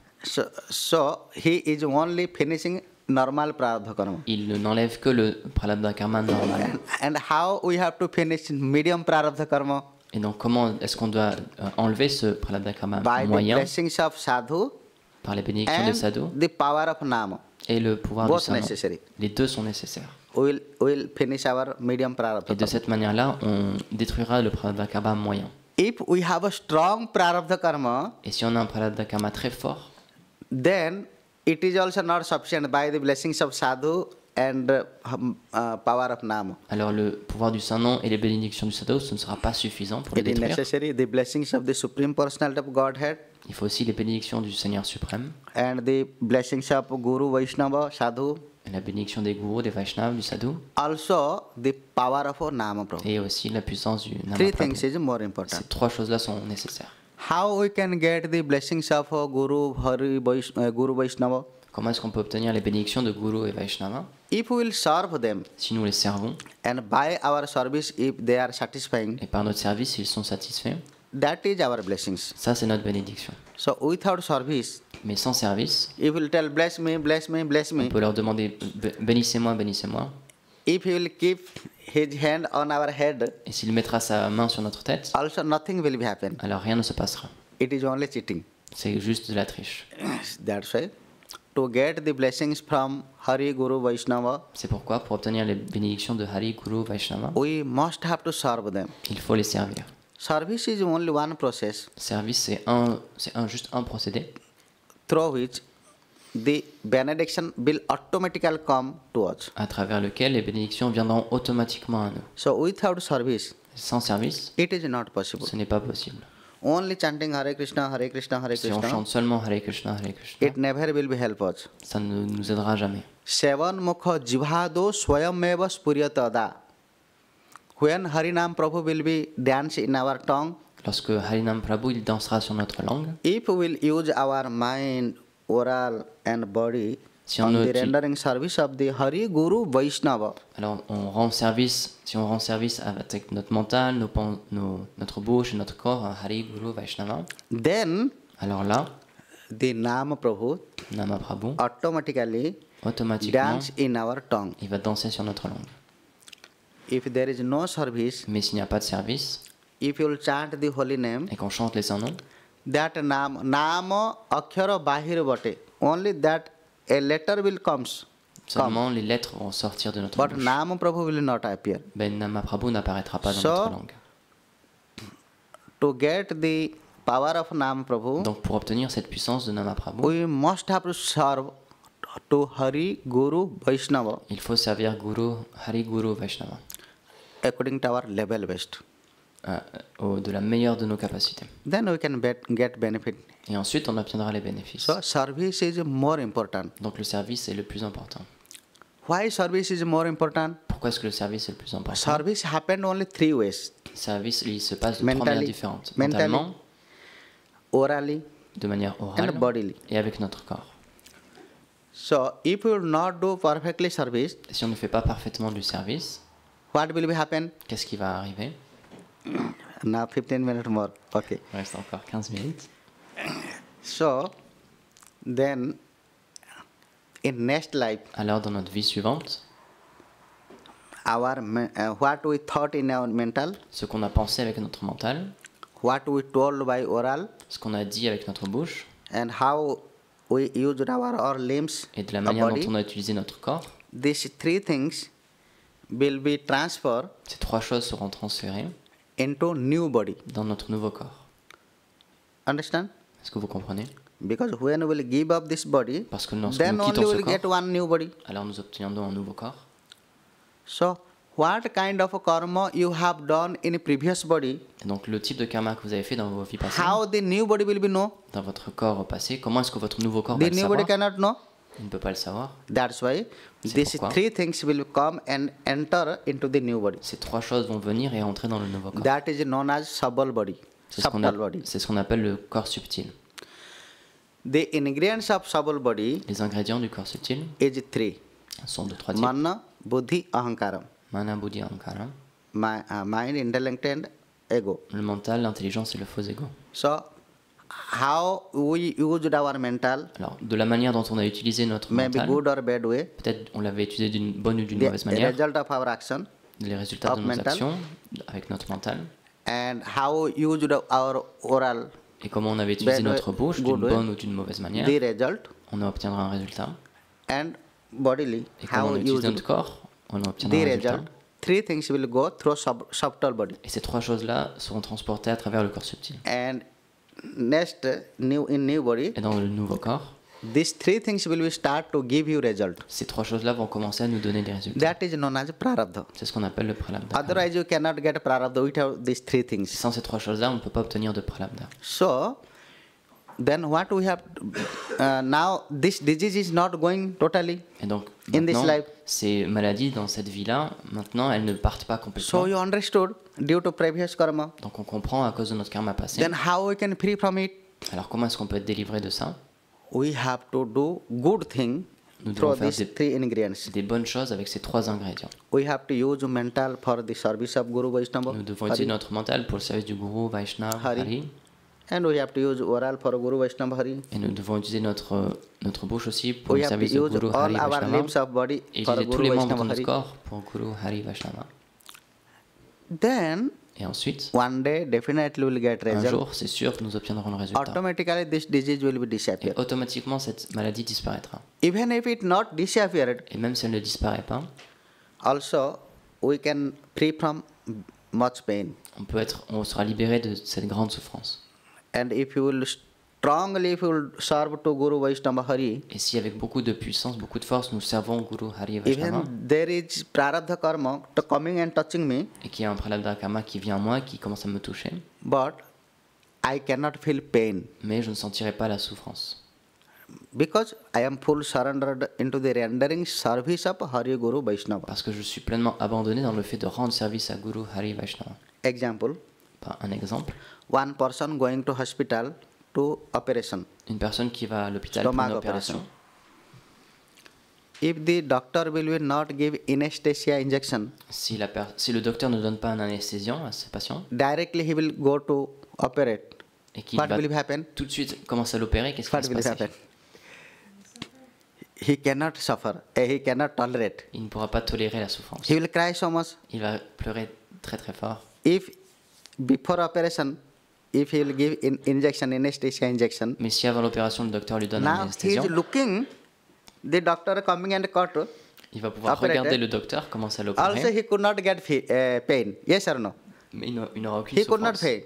So he is only finishing normal prarabdha karma. Il n'enlève que le pralabdha karma normal. And how we have to finish medium prarabdha karma? Et donc comment est-ce qu'on doit enlever ce pralabdha karma By the moyen? blessings of sadhu Par les bénédictions de and sadhu the power of nama. et le pouvoir du Both Srman. necessary. Les deux sont nécessaires. We will finish our medium prarabdha Et de karma. cette manière-là, on détruira le pralabdha karma moyen. If we have a strong prarabdha karma, Et si on a un pralabdha karma très fort, then it is also not sufficient by the blessings of sadhu and power of nama. alors le pouvoir du Saint-Nom et les bénédictions du sadhu, ce ne sera pas suffisant pour les It is détruire. necessary the blessings of the Supreme Personality of Godhead Il faut aussi les bénédictions du Seigneur suprême, and the blessings of Guru, Vaishnava, Sadhu, et la bénédiction des gourous, des Vaishnavas, du sadhu, also the power of Nama Prabhu. et aussi la puissance du Nama Three Prabhu. things is more important. Ces 3 choses-là sont nécessaires. How we can get the blessings of Guru, Guru Vaishnava? Comment est-ce qu'on peut obtenir les bénédictions de Guru et Vaishnava? If we will serve them Si nous les servons, and by our service, if they are satisfying, et par notre service, ils sont satisfaits, that is our blessings. ça c'est notre bénédiction. So without service, Mais sans service, if we will tell bless me, bless me, bless on me, peut leur demander bénissez-moi, bénissez-moi. if he will keep his hand on our head, Et s'il mettra sa main sur notre tête, also nothing will be happen. alors rien ne se passera. It is only cheating. C'est juste de la triche. That's why to get the blessings from Hari, Guru, Vaishnava, C'est pourquoi, pour obtenir les bénédictions de Hari, Guru, Vaishnava, we must have to serve them. il faut les servir. Service is only one process Service, c'est juste un procédé through which the benediction will automatically come to us. à travers lequel les bénédictions viendront automatiquement à nous. So without service, Sans service, it is not possible. ce n'est pas possible. Only chanting Hare Krishna, Hare Krishna, Hare Si on Krishna, chante seulement Hare Krishna, Hare Krishna, it never will be help us. ça ne nous aidera jamais. Sevan mukha jivhado swayameva spuryatада. When Harinam Prabhu will be dance in our tongue, Lorsque Harinam Prabhu il dansera sur notre langue, if we will use our mind, oral and body Si on on the utilise- rendering service of the Hari, Guru, Vaishnava, alors si on rend service avec notre mental, notre bouche et notre corps à Hari, Guru, Vaishnava, then alors là, the Nama Prabhu Nama Prabhu, automatically automatiquement, dance in our tongue. il va danser sur notre langue. If there is no service, Mais s'il n'y a pas de service, if you will chant the holy name, et qu'on chante les saints noms, that nama akshara bahir bate, only that a letter will comes. seulement les lettres vont sortir de notre But bouche. Nama Prabhu will not appear. Ben Namaprabhu n'apparaîtra pas dans So, notre langue. To get the power of Nama Prabhu, Donc pour obtenir cette puissance de Namaprabhu, we must have to serve to Hari, Guru, Vaishnava il faut servir Guru, Hari Guru, Vaishnava, according to our level best. de la meilleure de nos capacités. Then we can get benefit. Et ensuite, on obtiendra les bénéfices. So service is more important. Donc le service est le plus important. Why service is more important? Pourquoi est-ce que le service est le plus important? Service happened only three ways: Le service, il se passe de trois manières différentes. Mentalement, orally, de manière orale and bodily. et avec notre corps. So if you will not do perfectly service, Et si on ne fait pas parfaitement du service, what will be happen? qu'est-ce qui va arriver? Now 15 minutes more. Okay. Il reste encore 15 minutes. So then in next life, Alors dans notre vie suivante, our what we thought in our mental, ce qu'on a pensé avec notre mental, what we told by oral, ce qu'on a dit avec notre bouche, and how we used our limbs, et de la our manière body, dont on a utilisé notre corps, these three things will be transferred ces trois choses seront transférées into new body. dans notre nouveau corps. Understand? Est-ce que vous comprenez? Because when we will give up this body, Parce que lorsque then nous only quittons ce we will get corps, one new body. alors nous obtiendrons un nouveau corps. So what kind of a karma you have done in a previous body, Et donc le type de karma que vous avez fait dans vos vies passées, how the new body will be know? dans votre corps passé, comment est-ce que votre nouveau corps va The le new body savoir? cannot know. Il ne peut pas le savoir. That's why C'est these pourquoi three things will come and enter into the new body. Ces trois choses vont venir et entrer dans le nouveau corps. That is known as subtle body. C'est ce qu'on Subtle body. c'est ce qu'on appelle le corps subtil. The ingredients of subtle body Les ingrédients du corps subtil is three: sont de trois types. mana, buddhi, ahankaram. Mana, buddhi, ahankara. Mind, intellect, and ego. Le mental, l'intelligence et le faux ego. So how we used our mental, Alors, de la manière dont on a utilisé notre maybe mental, good or bad way, peut-être on l'avait utilisé d'une bonne ou d'une the mauvaise manière, result of our action, les résultats of de nos mental. actions avec notre mental, and how we used our oral, et comment on avait utilisé Bad way, notre bouche good d'une way. bonne ou d'une mauvaise manière, the result, on obtiendra un résultat. and bodily, Et comment how on we utilise used notre corps, on obtiendra the un résultat. result. Three things will go through subtle body. Et ces trois choses-là seront transportées à travers le corps subtil. And next, new body, Et dans le nouveau corps, these three things will start to give you result. ces trois choses-là vont commencer à nous donner des résultats. That is known as prarabdha. C'est ce qu'on appelle le pralabdha. karma. Otherwise, you cannot get prarabdha without these three things. Sans ces trois choses-là, on ne peut pas obtenir de pralabdha. So, then what we have now, this disease is not going totally. Et donc, In this maintenant, life. ces maladies dans cette vie-là, maintenant, elles ne partent pas complètement. So you understood due to previous karma. Donc, on comprend à cause de notre karma passé. Then how we can free from it? Alors, comment est-ce qu'on peut être délivré de ça? We have to do good thing Nous through devons faire these three ingredients. des bonnes choses avec ces trois ingrédients. We have to use mental for the service of Guru Vaishnava, Nous devons utiliser notre mental pour le service du Guru, Vaishnava, Hari. Hari. and we have to use oral for Guru Vaishnava Hari. Et nous devons utiliser notre bouche aussi pour We le have to service du use Guru, all Hari, our Vaishnava. limbs of body Et for utiliser tous Guru les membres de Vaishnava notre Hari. corps pour Guru, Hari, Vaishnava. Then Et ensuite, one day definitely we'll get un result. jour, c'est sûr que nous obtiendrons le résultat. Automatically this disease will be Et disappear. automatiquement, cette maladie disparaîtra. Even if it not disappeared, Et même si elle ne disparaît pas, also we can free from much pain. on sera libéré de cette grande souffrance. And if you will strongly, if you will serve to Guru Vaishnava Hari, Et si avec beaucoup de puissance, beaucoup de force, nous servons Guru, Hari et Vaishnava, even there is prarabdha karma to coming and touching me, et qu'il y a un pralabdha karma qui vient à moi, qui commence à me toucher, but I cannot feel pain mais je ne sentirai pas la souffrance. because I am full surrendered into the rendering service of Hari Guru Vaishnava. Parce que je suis pleinement abandonné dans le fait de rendre service à Guru, Hari, Vaishnava. Example, Par un exemple, one person going to hospital to operation, une personne qui va à l'hôpital pour une stomach opération. operation. If the doctor will not give anesthesia injection, Si le docteur ne donne pas un anesthésiant à ce patient, directly he will go to operate. et qu'il What va will happen? tout de suite commencer à l'opérer, qu'est-ce qui va What se will passer? happen? He cannot suffer. He cannot tolerate. Il ne pourra pas tolérer la souffrance. He will cry so much. Il va pleurer très très fort. If before operation, if he will give injection, anesthesia injection, Mais si avant l'opération, le docteur lui donne un now he anesthésiant, is looking, the doctor coming and cut. il va pouvoir operated. regarder le docteur commencer à Also, l'opérer, he could not get pain. Yes or no? mais il n'aura aucune He could not souffrance. pay.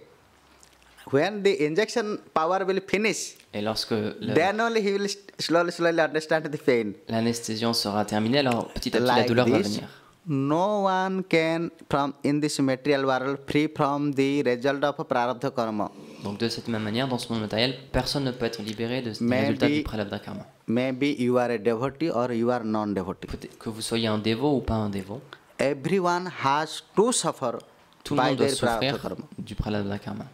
When the injection power will finish, Et lorsque then only he will slowly understand the pain. l'anesthésion sera terminée, alors petit à petit la Like douleur va this, venir. no one can from in this material world free from the result of prarabdha karma. Donc de cette même manière, dans ce monde matériel, personne ne peut être libéré des Maybe- résultats du prarabdha karma. Maybe you are a devotee or you are non-devotee. Peut-être que vous soyez un dévot ou pas un dévot, Everyone has to suffer tout le by monde doit their prarabdha souffrir karma. du prarabdha karma.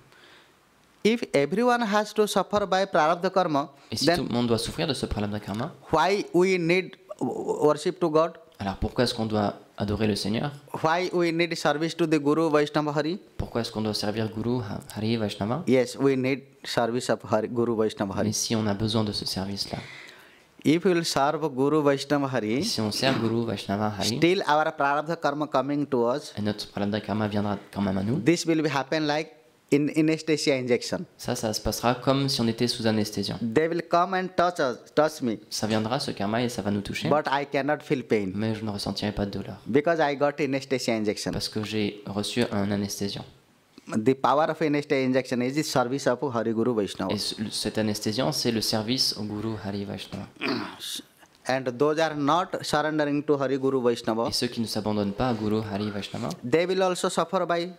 If everyone has to suffer by prarabdha karma, Et si then tout le monde doit souffrir de ce prarabdha karma, why we need worship to God? alors pourquoi est-ce qu'on doit adorer le Seigneur? Why we need service to the Guru Vaishnava Hari? Pourquoi est-ce qu'on doit servir Guru, Hari, Vaishnava? Yes, we need service of Hari, Guru Vaishnava Mais Hari. si on a besoin de ce service-là, If we will serve Guru Vaishnava Hari, si on sert Guru, Vaishnava, Hari, still our prarabdha karma coming to us. et notre prarabdha karma viendra quand même à nous, This will be happen like in anesthesia injection. ça se passera comme si on était sous anesthésion. They will come and touch me, Ça viendra, ce karma, et ça va nous toucher, but I cannot feel pain mais je ne ressentirai pas de douleur, because I got anesthesia injection. parce que j'ai reçu un anesthésiant. The power of anesthesia injection is the service of Hari Guru Vaishnava. Et cet anesthésiant, c'est le service au Guru, Hari, Vaishnava. And those are not surrendering to Hari Guru Vaishnava, Et ceux qui ne s'abandonnent pas à Guru, Hari, Vaishnava, they will also suffer by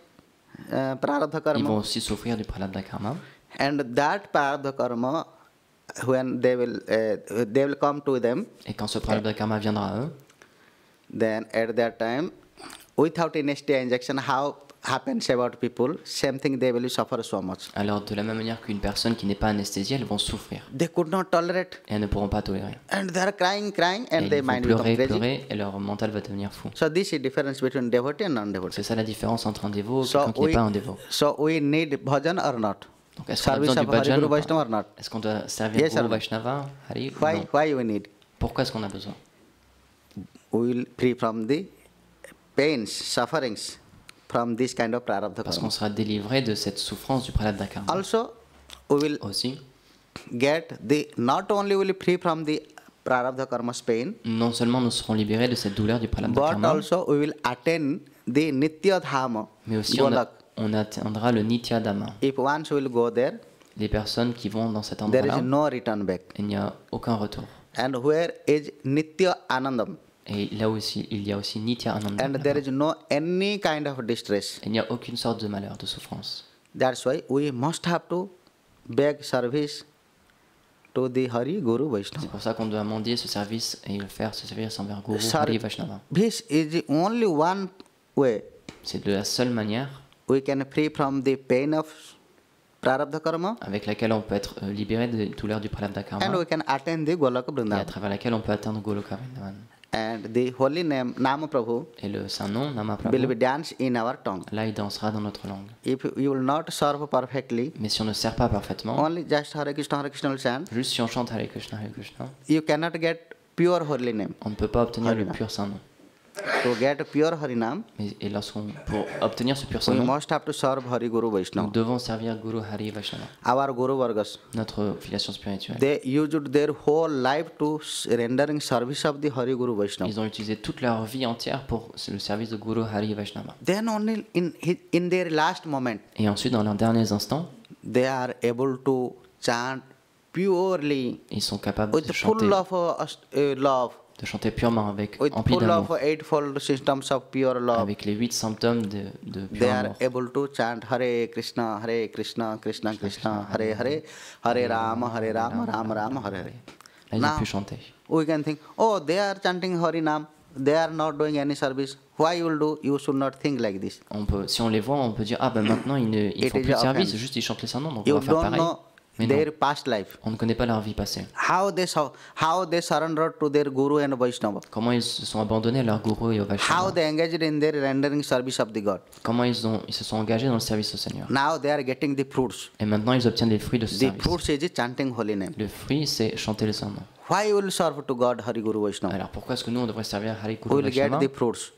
prarabdha ils vont karma. aussi souffrir du prarabdha karma. And that prarabdha karma, when they will come to them, Et quand ce prarabdha karma viendra à eux, then at that time, without anesthesia injection, how happens about people, same thing they will suffer so much. alors de la même manière qu'une personne qui n'est pas anesthésiée, elles vont souffrir. They could not tolerate, Et elles ne pourront pas tolérer. and they are crying, Et and their ils vont mind become pleurer, crazy. pleurer, et leur mental va devenir fou. So this is difference between devotee and non-devotee. C'est ça la différence entre un dévot et So quelqu'un qui n'est pas un dévot. we need bhajan or not? Donc est-ce qu'on a Service besoin du of Hari bhajan Guru ou pas? Vaishnava or not? Est-ce qu'on doit servir Yes or Guru no? Vaishnava, Hari ou non? Why we need? Pourquoi est-ce qu'on a besoin? We will free from the pains, sufferings from this kind of prarabdha Parce karma. qu'on sera délivré de cette souffrance du prarabdha karma. Also, we will Aussi, get the, not only will free from the prarabdha karma's pain, non seulement nous serons libérés de cette douleur du prarabdha but karma, also we will attain the nitya dhama, mais aussi Golak. on atteindra le nitya dhamma. If once we will go there, Les personnes qui vont dans cet there is endroit-là, no return back. il n'y a aucun retour. And where is nitya anandam, Et là aussi, il y a aussi nitya ananda. and there is no any kind of distress. Il n'y a aucune sorte de malheur, de souffrance. That's why we must have to beg service to the Hari Guru C'est Vaishnava. pour ça qu'on doit mendier ce service et le faire ce service envers Guru Sar- Hari Vaishnava. This is the only one way C'est de la seule manière we can free from the pain of prarabdha karma, avec laquelle on peut être libéré des douleurs du prarabdha and karma we can attain the Golaka et à Vrindavan. travers laquelle on peut atteindre Goloka Vrindavan. And the holy name Nama Prabhu Et le saint nom, Nama will be Prabhu, danced in our tongue. là il dansera dans notre langue. If you will not serve perfectly, Mais si on ne sert pas parfaitement, only just Hare Krishna will chant, juste si on chante Hare Krishna, you cannot get pure holy name. on ne peut pas obtenir le pur saint nom. To get pure Harinam, Et pour obtenir ce pur saint we nom, must have to serve Hari Guru nous Vaishnava. devons servir Guru Hari Vaishnava, Our Guru Vargas, notre filiation spirituelle. they used their whole life to rendering service of the Hari Guru Vaishnava. Ils ont utilisé toute leur vie entière pour le service de Guru Hari Vaishnava. Then only in their last moment, Et ensuite, dans leurs derniers instants, they are able to chant purely ils sont capables de with chanter, full of love, purement avec with empli full d'amour, of eightfold systems of pure love. avec les 8 symptômes de They pur are amour. able to chant Hare Krishna, Krishna Krishna, Hare Hare, Hare Rama, Rama Rama, Hare Hare. Là, ils ont Now, pu chanter. we can think, oh, they are chanting Harinam, they are not doing any service. Why you will do? You should not think like this. Si on les voit, on peut dire, ah ben maintenant ils ne It font is plus de service, offense. juste ils chantent les saints noms, donc on You va faire don't pareil. know Mais non, their past life. on ne connaît pas leur vie passée. How they surrendered to their Guru and Vaishnava. Comment ils se sont abandonnés à leur Guru et au How Vaishnava. they engaged in their rendering service of the God. Comment ils se sont engagés dans le service au Seigneur. Now they are getting the fruits. Et maintenant ils obtiennent les fruits de ce The service. fruits is chanting holy name. Le fruit, c'est chanter le saint nom. Why you will serve to God Hari Guru Vaishnava? Alors pourquoi est-ce que nous on devrait servir Hari We Guru will get Vaishnava? the fruits.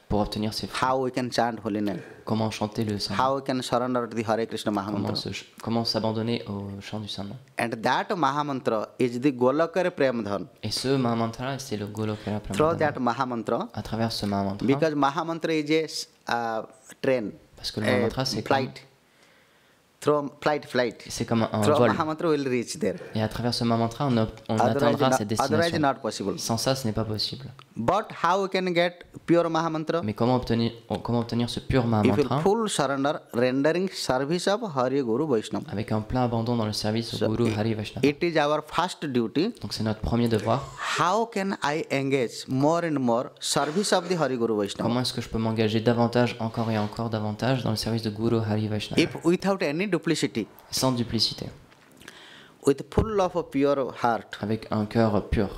pour obtenir ces fruits. how we can chant holy name, Comment chanter le Saint-Nom. how we can surrender to the Hare Krishna Mahamantra. Comment s'abandonner au chant du Saint-Nom. And that Mahamantra is the Golakara Premadhan. Et ce Mahamantra, c'est le Golokara Through Pramadana. that Mahamantra, À travers ce Mahamantra, because Mahamantra is a train, parce que le Mahamantra, c'est comme, flight. Through flight. c'est comme un Through vol. Mahamantra will reach there. Et à travers ce Mahamantra, on Otherwise, atteindra cette otherwise destination. not possible. Sans ça, ce n'est pas possible. But how we can get pure Mahamantra? Mais comment obtenir ce pur If you Mahamantra full surrender, rendering service of Hari Guru Vaishnava. avec un plein abandon dans le service au Guru Hari Vaishnava. It is our first duty. Donc c'est notre premier devoir. How can I engage more and more service of the Hari Guru Vaishnava? Comment est-ce que je peux m'engager davantage, encore et encore davantage dans le service de Guru Hari Vaishnava If without any duplicity, sans duplicité, with full of a pure heart, avec un cœur pur,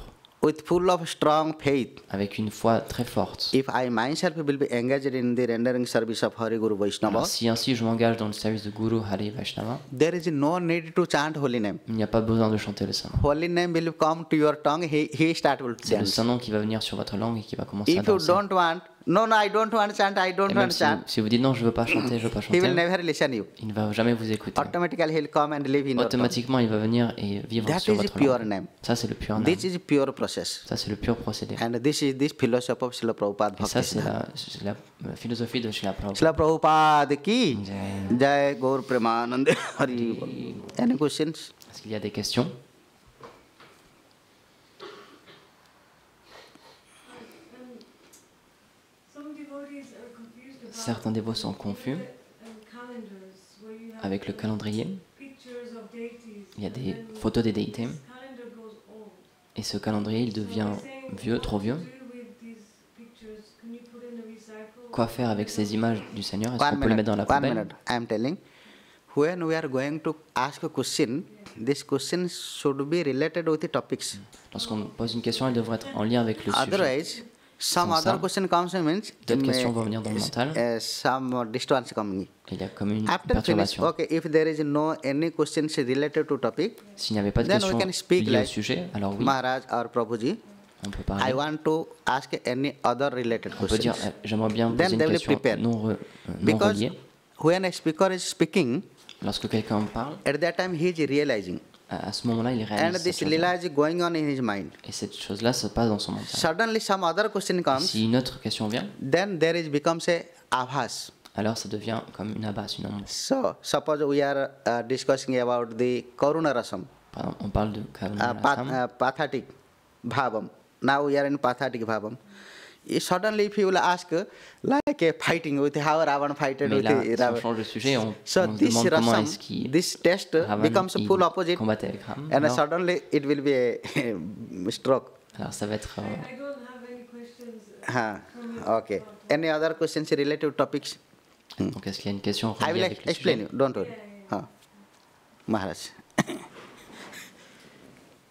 with full of strong faith, avec une foi très forte. if I myself will be engaged in the rendering service of Hari Guru Vaishnava, Alors, si ainsi je m'engage dans le service de Guru Hari Vaishnava, there is no need to chant holy name. il n'y a pas besoin de chanter le Saint-Nom. Holy name will come to your tongue, he start will C'est le dance. Saint-Nom qui va venir sur votre langue et qui va commencer à If you danser. don't want, no, I don't want chant, I don't Et want même chant, si vous dites non, je veux pas chanter, je veux pas he will chanter, never listen you. il ne va jamais vous écouter. Automatically he'll come and live in your tongue. Automatiquement, il va venir et vivre That sur is votre pure langue. name. Ça, c'est le pur name. This is pure process. Ça, c'est le pur procédé. And this is this philosophy of Srila Prabhupada Et ça, Bhakti. c'est la philosophie de Srila Prabhupada. Srila Prabhupada ki Jai. Jai Gaur Premanand Hari Bol. Any questions? Est-ce qu'il y a des questions? Certains dévots sont confus avec le calendrier. Il y a des photos des déités. Et ce calendrier, il devient vieux, trop vieux. Quoi faire avec ces images du Seigneur? Est-ce qu'on peut les mettre dans la One poubelle? minute. I am telling. When we are going to ask a question, this question should be related with the topics. Lorsqu'on pose une question, elle devrait être en lien avec le sujet. Otherwise, some Sans other ça, question comes and means d'autres questions vont venir dans le mental. some disturbance coming. Il y a comme une After finish, perturbation. okay, if there is no any questions related to topic, S'il n'y avait pas de then we questions can speak liées au like sujet, alors oui, Maharaj or Prabhuji, on peut I parler. want to ask any other related On peut dire, questions. j'aimerais bien Then poser they une will question prepare. non Because reliée. when a speaker is speaking, Lorsque quelqu'un parle, at that time he is realizing. à ce moment-là, il And réalise cette this chose-là. lila is going on in his mind. Et cette chose-là se passe dans son mental. Suddenly some other question comes, Si une autre question vient, then there is becomes a avhas. alors ça devient comme une abasse, une ombre. So suppose we are discussing about the Karuna Rasam, Par exemple, on parle de Karuna Rasam. pathetic bhavam. Now we are in pathetic bhavam. Suddenly if you will ask like a fighting with how Ravan fighted Mais with là, si on Ravan. change de sujet, on So se this demande comment rasam, est-ce qu'il this test Ravan, becomes il full opposite, combattait avec Ram. and Alors, suddenly it will be a stroke. alors ça va être... I don't have any questions. Okay. Any other questions related to topics? donc est-ce qu'il y a une question I reliée will avec le explain sujet? you. Don't worry. Maharaj.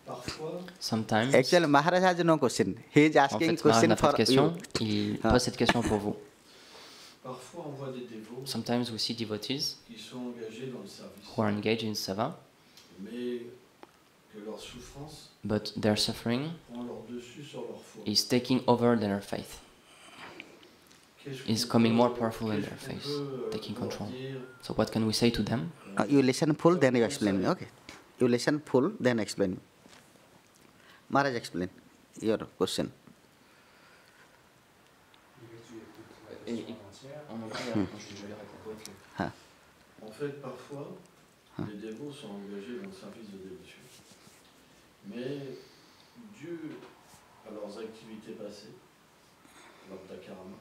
Parfois, Sometimes, Actually, Maharaj has no question. He is en asking fait, Maharaj question n'a pas for de question, you. il pose cette question pour vous. parfois on voit des dévots Sometimes we see devotees qui sont engagés dans le service, who are engaged in seva, mais que leur souffrance but their suffering prend leur dessus sur leur foi. is taking over their faith, Qu'est-ce is qu'on coming peut- more powerful in qu'est-ce their qu'on faith, peut, taking leur control. dire So what can we say to them? You listen full, then you explain me. Okay. You listen full, then explain me. Maharaj, explain your question. En fait, parfois, les dévots sont engagés dans le service de dévotion. Mais, dû à leurs activités passées, leur karma,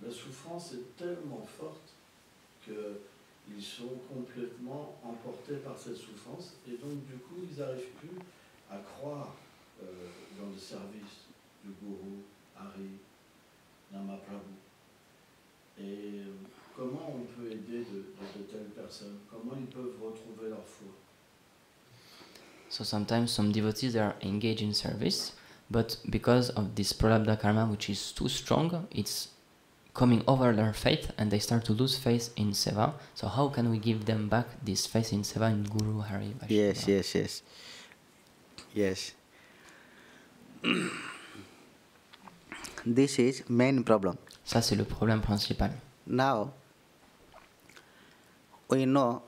la souffrance est tellement forte qu'ils sont complètement emportés par cette souffrance et donc du coup ils n'arrivent plus à croire dans le service du Guru, Hari, Nama Prabhu. Et comment on peut aider de telles personnes? Comment ils peuvent retrouver leur foi? So sometimes some devotees are engaged in service, but because of this prarabdha karma which is too strong, it's coming over their faith and they start to lose faith in seva. So how can we give them back this faith in seva, in Guru, Hari, Vaishnava? Yes, yes, yes. Yes. This is main problem. Ça, c'est le problème principal. Now, we know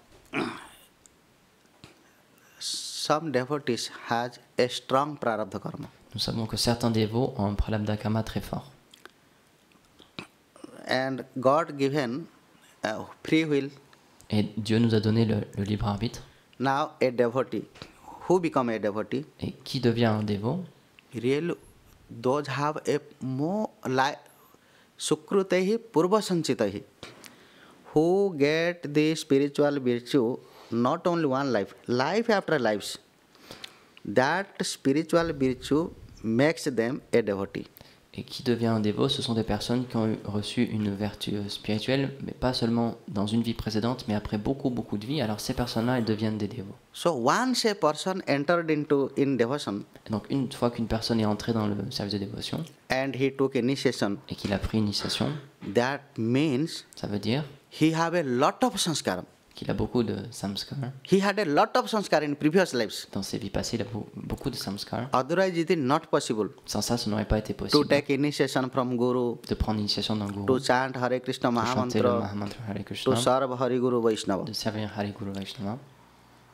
some devotees has a strong prarabdha karma. Nous savons que certains dévots ont un prarabdha karma très fort. And God given free will. Et Dieu nous a donné le libre arbitre. Now a devotee, who become a devotee? Et qui devient un dévot? Really, those have a more like sukrutahi purva sanchitahi, who get the spiritual virtue not only one life, life after lives. That spiritual virtue makes them a devotee. Et qui devient un dévot, ce sont des personnes qui ont reçu une vertu spirituelle, mais pas seulement dans une vie précédente, mais après beaucoup de vies. Alors ces personnes-là, elles deviennent des dévots. So once a person entered in devotion, Et donc une fois qu'une personne est entrée dans le service de dévotion and he took initiation, et qu'il a pris initiation, that means ça veut dire he have a lot of sanskar. qu'il a beaucoup de samskar. He had a lot of sanskar in previous lives. Dans ses vies passées, il a beaucoup de samskar. Otherwise, it is not possible Sans ça, ça n'aurait pas été to possible take initiation from Guru, de prendre l'initiation d'un gourou, to chant Hare Krishna de chanter le Mahamantra, Mahamantra Hare to Krishna, serve Hari Guru Vaishnava. de servir Hare Guru Vaishnava.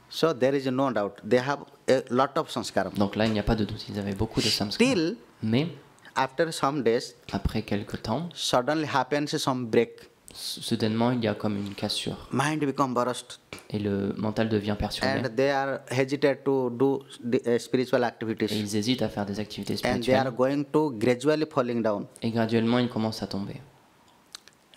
So there is no doubt. They have a lot of sanskar. Donc là, il n'y a pas de doute, ils avaient beaucoup de samskar. Still, Mais after some days, après quelques temps, suddenly happens some break. soudainement, il y a comme une cassure. Mind become burst. Et le mental devient perturbé. And they are hesitant to do the, spiritual Et activities. ils hésitent à faire des activités And they are spirituelles. going to gradually falling down. Et graduellement, ils commencent à tomber.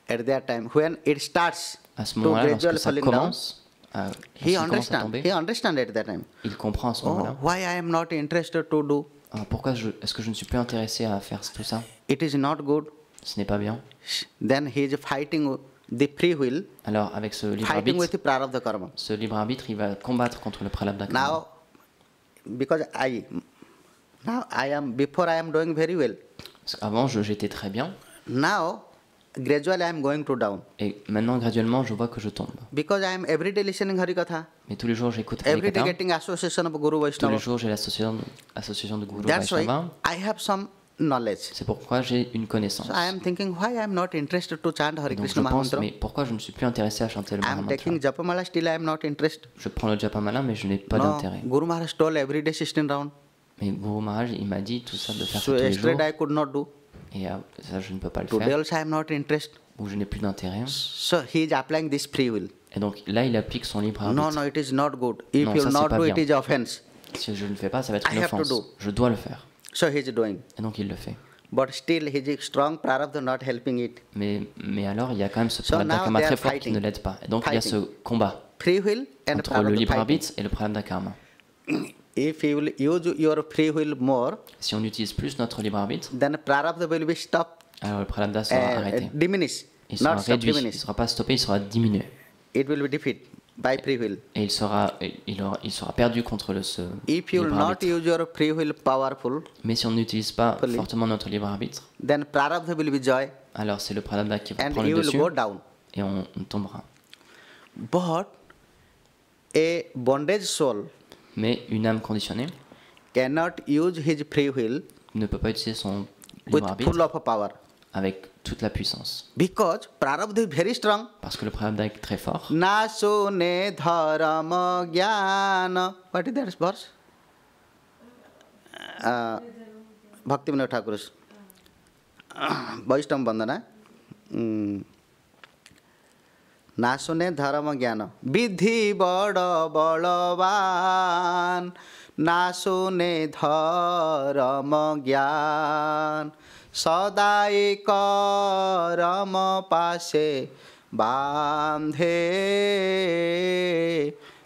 At that time, when it starts À ce to moment-là, lorsque gradually ça falling down, commence, he lorsqu'il commence à understand. tomber, He understand at that time. il comprend à ce Oh, moment-là. why I am not interested to do? Alors, pourquoi est-ce que je ne suis plus intéressé à faire tout ça? It is not good. Ce n'est pas bien. Then he is fighting the free will, Alors, avec ce libre fighting with arbitre, the prarabdha karma. ce libre arbitre, il va combattre contre le prarabdha karma. Now, because before I am doing very well. Parce qu'avant, j'étais très bien. Now, gradually I am going to down. Et maintenant, graduellement, je vois que je tombe. Because I am every day listening Harikatha. Mais tous les jours, j'écoute Every day Harikatha. getting association of Guru Tous les Vaishnava. jours, j'ai l'association de Guru That's why Vaishnava. I have some knowledge. C'est pourquoi j'ai une connaissance. So I am thinking why I am not interested to chant Hare Et donc je Krishna pense, Mahamantra. mais pourquoi je ne suis plus intéressé à chanter le I am Mahamantra? taking Japamala, still I am not interested. Je prends le Japamala, mais je n'ai pas No, d'intérêt. Guru Maharaj told every day 16 rounds. Mais Guru Maharaj, il m'a dit tout ça, de faire ça So tous les jours. yesterday I could not do. Et ça, je ne peux pas le Today faire. also I am not interested. Ou je n'ai plus d'intérêt. So he is applying this free will. Et donc là, il applique son libre No, arbitre. no, it is not good. If Non, you ça, will c'est not pas do, bien. it is offense. Si je ne le fais pas, ça va être I une have to offense. do. Je dois le faire. So he is doing. Et donc il le fait. But still his strong prarabdha not helping it. Mais alors, il y a quand même ce So prarabdha now karma they are très fort qui fighting. ne l'aide pas. Et donc il y a ce Fighting. combat Free will and entre le prarabdha libre fighting. arbitre et le prarabdha karma. If you will use your free will more, Si on utilise plus notre libre arbitre, then prarabdha will be stopped, alors le prarabdha sera arrêté. diminished, Il sera not stopped, réduit, il ne diminished. sera pas stoppé, il sera diminué. It will be defeated by free will. Et il sera perdu contre ce If you will libre not arbitre. use your free will powerful, Mais si on n'utilise pas Fully. fortement notre libre arbitre, then prarabdha will be joy alors c'est le prarabdha qui va and prendre you le will dessus go down. et on tombera. But a bondage soul Mais une âme conditionnée cannot use his free will ne peut pas utiliser son with libre full arbitre of power avec toute la puissance. because prarabdha is very strong. Parce que le prarabdha est très fort. Na sune dharma jnana. What is that verse? Bhakti Vinod Thakur's Vaishnava Bandhana. Na sune dharma jnana. Vidhi bada balavan. Na sune dharma jnana. सदाई करम पासे बांधे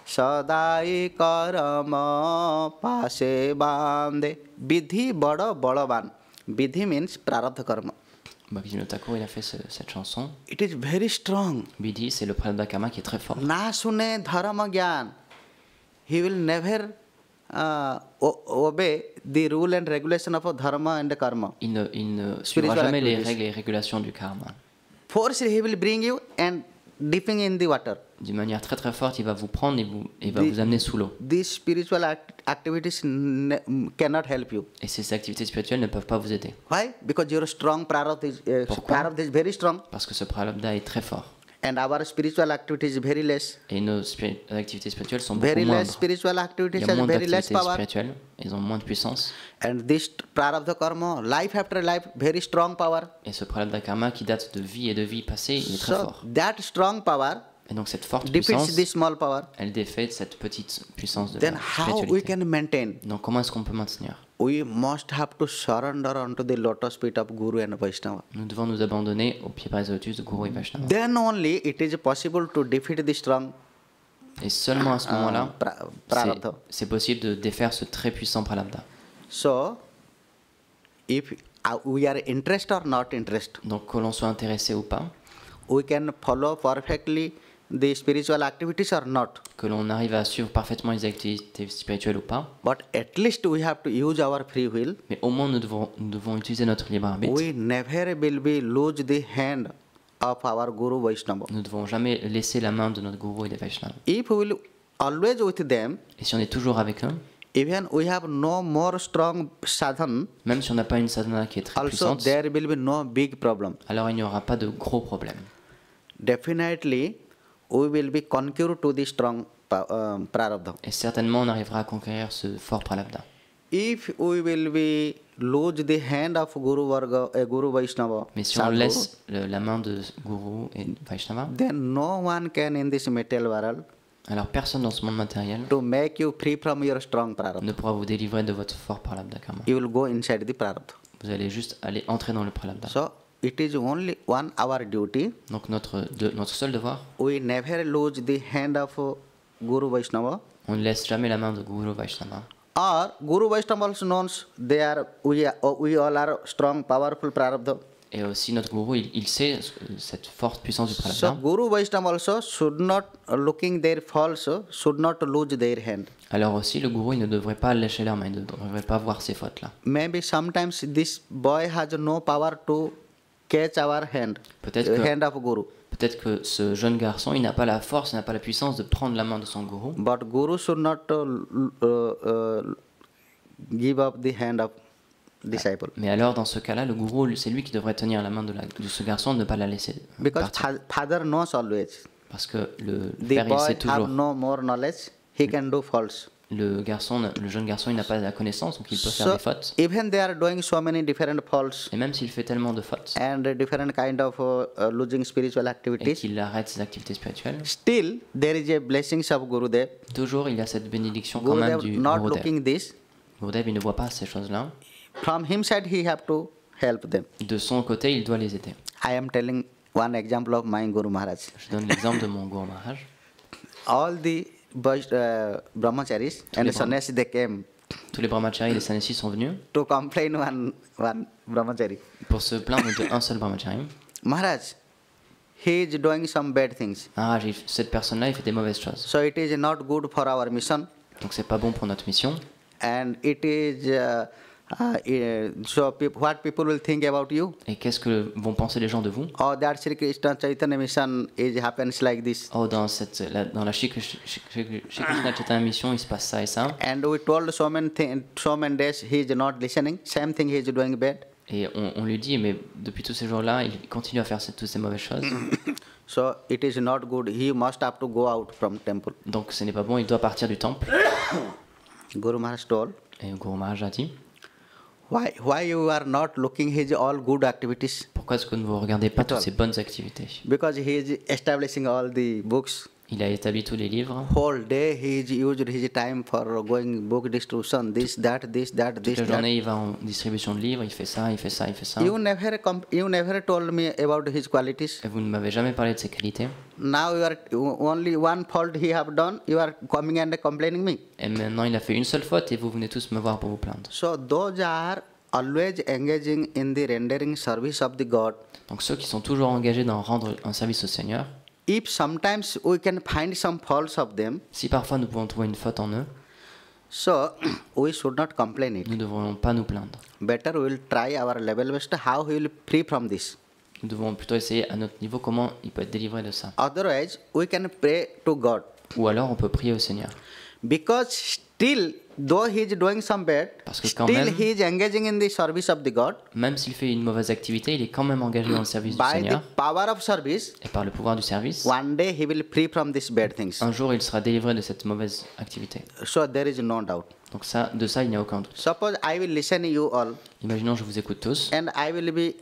सदाई करम पासे बांधे विधि बड़ बलवान विधि मीन्स प्रारब्ध कर्म. Bhakti Vinod Thakur, il a fait cette chanson. It is very strong. Vidhi, c'est le prarabdha karma qui est très fort. Na sune dharma gyan. He will never obey the rule and regulation of dharma and karma. Il ne suivra Spiritual jamais les activities. règles et régulations du karma. Force he will bring you and dipping in the water. d'une manière très très forte, il va vous prendre et va vous amener sous l'eau. These spiritual activities cannot help you. Et ces activités spirituelles ne peuvent pas vous aider. Why? Because your strong prarabdha is very strong. Parce que ce prarabdha est très fort. And our spiritual activities is very less. Et nos activités spirituelles sont beaucoup Very moindres. less spiritual Il activities y a has moins very less d'activités power. spirituelles, ils ont moins de puissance. And this prarabdha karma, life after life, very strong power. Et ce prarabdha karma qui date de vie et de vie passée, il est très So fort. that strong power Et donc cette forte defeats puissance, this small power. elle défait cette petite puissance de Then la how we spiritualité. can maintain? Donc comment est-ce qu'on peut maintenir? We must have to surrender unto the lotus feet of Guru and Vaishnava. Nous devons nous abandonner aux pieds bas et lotus de Guru et Vaishnava. Then only it is possible to defeat the strong Et seulement à ce moment-là, prarabdha. c'est possible de défaire ce très puissant prarabdha. So, if we are interested or not interested, Donc que l'on soit intéressé ou pas, we can follow perfectly the spiritual activities or not. que l'on arrive à suivre parfaitement les activités spirituelles ou pas, But at least we have to use our free will. mais au moins nous devons utiliser notre libre arbitre. We never will be lose the hand of our Guru Vaishnava. Nous ne devons jamais laisser la main de notre Guru et des Vaishnavas. If we will always with them, Et si on est toujours avec eux, even we have no more strong sadhan, même si on n'a pas une sadhana qui est très also puissante, there will be no big problem. alors il n'y aura pas de gros problèmes. Definitely, we will be conquered to the strong prarabdha. Et certainement on arrivera à conquérir ce fort prarabdha. If we will be lose the hand of Guru Varga, Guru Vaishnava, Mais si on sadhu, laisse la main de Guru et Vaishnava, then no one can in this material world alors personne dans ce monde matériel to make you free from your strong prarabdha. ne pourra vous délivrer de votre fort prarabdha karma. You will go inside the prarabdha. Vous allez juste aller entrer dans le prarabdha. So it is only one our duty. Donc notre seul devoir, We never lose the hand of Guru Vaishnava. on ne laisse jamais la main de Guru Vaishnava. Or Guru Vaishnava also knows we all are strong, powerful prarabdha. Et aussi notre Guru, il sait cette forte puissance du So prarabdha. Guru Vaishnava also should not looking their faults, should not lose their hand. Alors aussi le Guru, il ne devrait pas lâcher leur main, il ne devrait pas voir ces fautes-là. Maybe sometimes this boy has no power to catch our hand, Peut-être que- hand of Guru. Peut-être que ce jeune garçon, il n'a pas la force, il n'a pas la puissance de prendre la main de son Guru. But Guru should not give up the hand of disciple. Mais alors dans ce cas-là, le Guru, c'est lui qui devrait tenir la main de ce garçon, ne pas la laisser Because partir. father knows always. Parce que le The père, il boy sait have toujours. no more knowledge, he can do faults. Le jeune garçon, il n'a pas la connaissance, donc il peut faire So des fautes. even they are doing so many different faults Et même s'il fait tellement de fautes and different kind of losing spiritual et activities, qu'il arrête ses activités spirituelles, still there is a blessings of Gurudev. toujours il y a cette bénédiction quand même Gurudev du not Gurudev. looking this. Gurudev, il ne voit pas ces choses-là. From him side he have to help them. De son côté, il doit les aider. I am telling one example of my Guru Maharaj. Je donne l'exemple de mon Guru Maharaj. All the brahmacharis and les sannyasis they came Tous les brahmacharis et les sannyasis sont venus to complain one brahmachari. pour se plaindre d'un seul brahmachari. Maharaj, he is doing some bad things. Maharaj, cette personne-là, il fait des mauvaises choses. So it is not good for our mission, Donc c'est pas bon pour notre mission. and it is what people will think about you. Et qu'est-ce que vont penser les gens de vous? Oh, that Sri Krishna Chaitanya mission happens like this. Oh, dans la Shri Krishna Chaitanya mission, il se passe ça et ça. And we told so many days he is not listening. Same thing he is doing bad. Et on lui dit, mais depuis tous ces jours-là, il continue à faire toutes ces mauvaises choses. So it is not good. He must have to go out from temple. Donc ce n'est pas bon, il doit partir du temple. Guru Maharaj told, Et Guru Maharaj a dit, why you are not looking his all good activities? pourquoi est-ce que vous ne regardez pas toutes ces bonnes activités? Because he is establishing all the books. Il a établi tous les livres. Whole day he is used his time for going book distribution. This, that. Toute la journée, il va en distribution de livres, il fait ça, il fait ça, il fait ça. You never told me about his qualities. Et vous ne m'avez jamais parlé de ses qualités. Now you are only one fault he have done. You are coming and complaining me. Et maintenant, il a fait une seule faute et vous venez tous me voir pour vous plaindre. So those are always engaging in the rendering service of the God. Donc ceux qui sont toujours engagés dans rendre un service au Seigneur, If sometimes we can find some faults of them, si parfois nous pouvons trouver une faute en eux, so we should not complain it. nous ne devrions pas nous plaindre. Better we will try our level best how he will free from this. Nous devons plutôt essayer à notre niveau comment il peut être délivré de ça. Otherwise, we can pray to God. Ou alors on peut prier au Seigneur. Because still, though he is doing some bad, Parce que quand still même- he is engaging in the service of the God. Même s'il fait une mauvaise activité, il est quand même engagé dans le service du By the Seigneur. power of service, Et par le pouvoir du service, one day he will free from these bad things. un jour il sera délivré de cette mauvaise activité. So there is no doubt. Donc ça, de ça, il n'y a aucun doute. Suppose I will listen you all Imaginons je vous écoute tous and I will be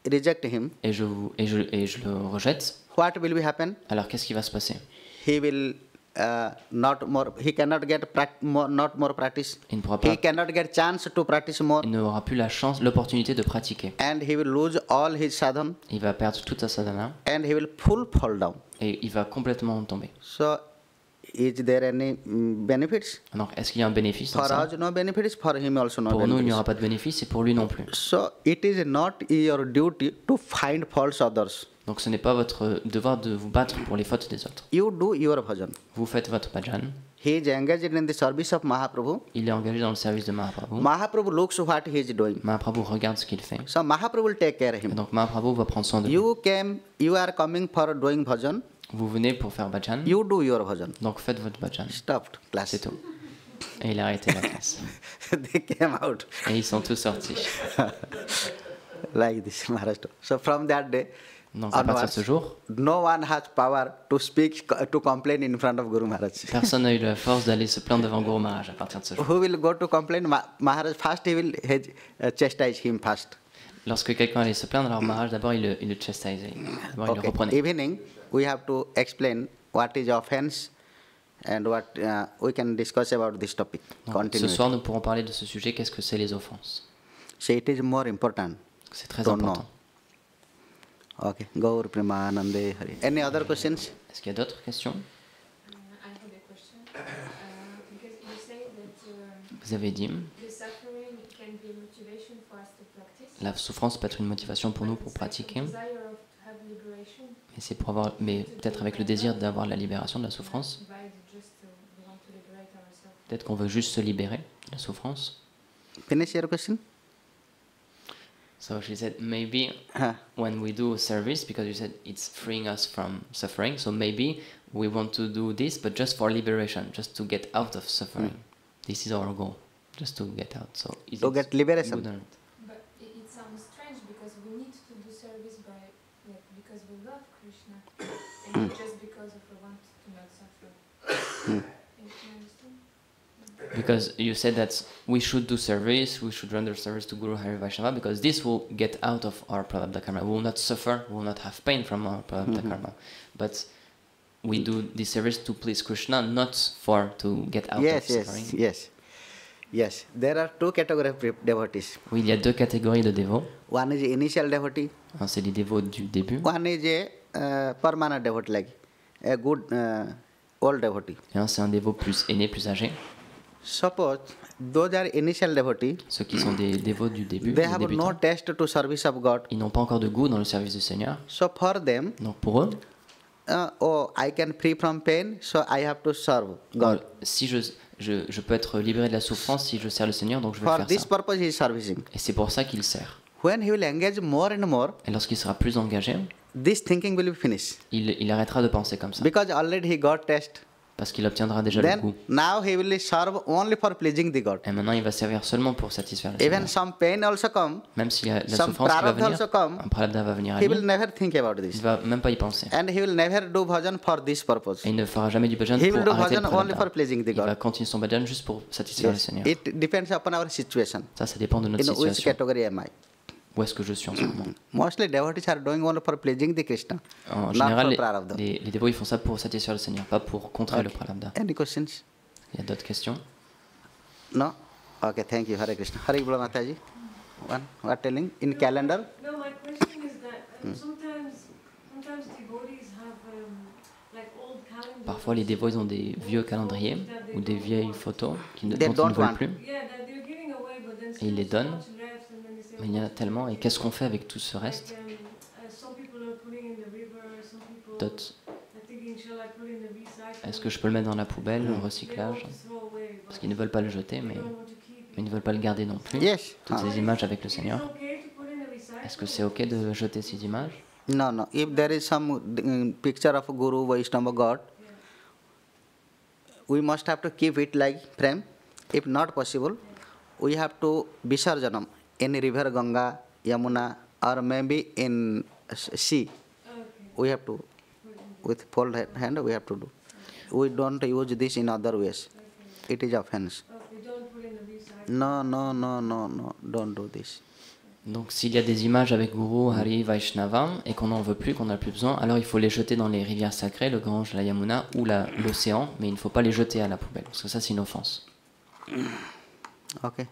reject him. et je le rejette. What will be happen? Alors qu'est-ce qui va se passer? He will he cannot get not more practice. Il ne pourra He pas, cannot get chance to practice more, il n'aura plus la chance, l'opportunité de pratiquer. and he will lose all his sadhana, Il va perdre toute sa sadhana and he will full fall down. et il va complètement tomber. So, is there any benefits? Alors est-ce qu'il y a un bénéfice dans For ça? us, no benefits. For him also, no Pour nous, il n'y benefits. aura pas de bénéfice et pour lui non plus. So, it is not your duty to find faults others. Donc ce n'est pas votre devoir de vous battre pour les fautes des autres. You do your bhajan. Vous faites votre bhajan. He is engaged in the service of Mahaprabhu. Il est engagé dans le service de Mahaprabhu. Mahaprabhu looks what he is doing. Mahaprabhu regarde ce qu'il fait. So, Mahaprabhu will take care of Et him. donc Mahaprabhu va prendre soin de lui. You are coming for doing bhajan. Vous venez pour faire bhajan. You do your bhajan. Donc faites votre bhajan. Stopped class. C'est tout. Et il a arrêté la classe. They came out Et ils sont tous sortis. like this, Maharaj. So from that day, Donc à partir de ce jour, no one has power to speak, to complain in front of Guru Maharaj. personne n'a eu la force d'aller se plaindre devant Guru Maharaj à partir de ce jour. Who will go to complain? Maharaj first, he will chastise him first. Lorsque quelqu'un allait se plaindre, alors Maharaj d'abord il le chastisait. D'abord il le Okay. reprenait. Evening, we have to explain what is offense and what we can discuss about this topic. Donc, ce Continue. soir nous pourrons parler de ce sujet, qu'est-ce que c'est les offenses. So it is more important. C'est très to important. know. Okay. Gaur Premanande Hari. Any other questions? Est-ce qu'il y a d'autres questions? I have a question. Because you say that Vous avez dit, the suffering can be a motivation for us to practice. la souffrance peut être une motivation pour nous pour It's like pratiquer, a desire of to have liberation. mais c'est pour avoir, mais peut-être avec le désir d'avoir la libération de la souffrance. By just we want to liberate ourselves. Peut-être qu'on veut juste se libérer de la souffrance. Finish your question? So she said maybe when we do service, because you said it's freeing us from suffering, so maybe we want to do this, but just for liberation, just to get out of suffering. This is our goal, just to get out. So is To it get liberation. good or not? But it sounds strange because we need to do service by because we love Krishna and not just because of we want to not suffer. You understand? Because you said that we should do service, we should render service to Guru Hari Vaishnava, because this will get out of our prarabdha karma. We will not suffer, we will not have pain from our prarabdha karma. But we do this service to please Krishna, not for to get out Yes, of yes, suffering. yes. Yes, there are two categories of devotees. Oui, il y a deux catégories de dévots. One is initial devotee, Un, c'est les dévots du début, one is a permanent devotee, like a good old devotee. et un, c'est un dévot plus aîné, plus âgé. Suppose those are initial devotee, Ceux qui sont des dévots du début, they des have no débutants, taste to service of God. ils n'ont pas encore de goût dans le service du Seigneur. So for them, Donc pour eux, oh, I can free from pain, so I have to serve God. si je peux être libéré de la souffrance si je sers le Seigneur, donc je vais For faire this ça. purpose, he is servicing. Et c'est pour ça qu'il sert. When he will engage more and more, Et lorsqu'il sera plus engagé, this thinking will be finished il arrêtera de penser comme ça, because already he got taste. parce qu'il obtiendra déjà le Then goût. now he will serve only for pleasing the God. Et maintenant, il va servir seulement pour satisfaire le Even Seigneur. some pain also come, Même s'il y a la some souffrance qui va prarabdha venir, also come, un prarabdha va venir à he will lui, never think about il this. va même pas y penser. And he will never do bhajan for this purpose. Et il ne fera jamais du bhajan He will pour do arrêter le bhajan only for prarabdha. pleasing the Il va God. continuer son bhajan juste pour satisfaire le Yes. Seigneur. It depends upon our situation. Ça dépend de notre In which situation. category am I? Où est-ce que je suis en ce moment? Mostly devotees are doing only for pleasing the Krishna, En not général, for prarabdha. les dévots, ils font ça pour satisfaire le Seigneur, pas pour contrer le Okay. prarabdha. Any questions? Il y a d'autres questions? No? Okay, thank you. Hare Krishna. Hare Bolo Mataji. One, what telling? In calendar? No, my question is that sometimes devotees have like old calendars. Parfois, les dévots, ils ont des vieux calendriers ou des vieilles photos dont They ils ne don't veulent want. plus. Yeah, that they're giving away, but then Et ils les still so donnent. much left, and then they say, Mais il y en a tellement. Et qu'est-ce qu'on fait avec tout ce reste? like, some people are putting in the river, some people D'autres, are thinking, shall I put in the recycle? est-ce que je peux le mettre dans la poubelle, au They want recyclage? to throw away, Parce but qu'ils ne veulent pas le jeter, they mais don't want to keep it. ils ne veulent pas le garder non plus. Yes. Toutes ces images avec le Seigneur. Is it okay to put in the recycle? Est-ce que c'est ok de jeter ces images? No, no. If there is some picture of a Guru, Vaishnava, God, we must have to keep it like frame. If not possible, we have to Visarjanam in river Ganga, Yamuna, or maybe in sea. We have to, with fold hand, we have to do. We don't use this in other ways. It is offense. Don't put in the recycle. No, no, no, no, no. Don't do this. Donc s'il y a des images avec Guru, Hari, Vaishnava et qu'on n'en veut plus, qu'on n'a plus besoin, alors il faut les jeter dans les rivières sacrées, le Gange, la Yamuna ou l'océan, mais il ne faut pas les jeter à la poubelle, parce que ça c'est une offense. Okay.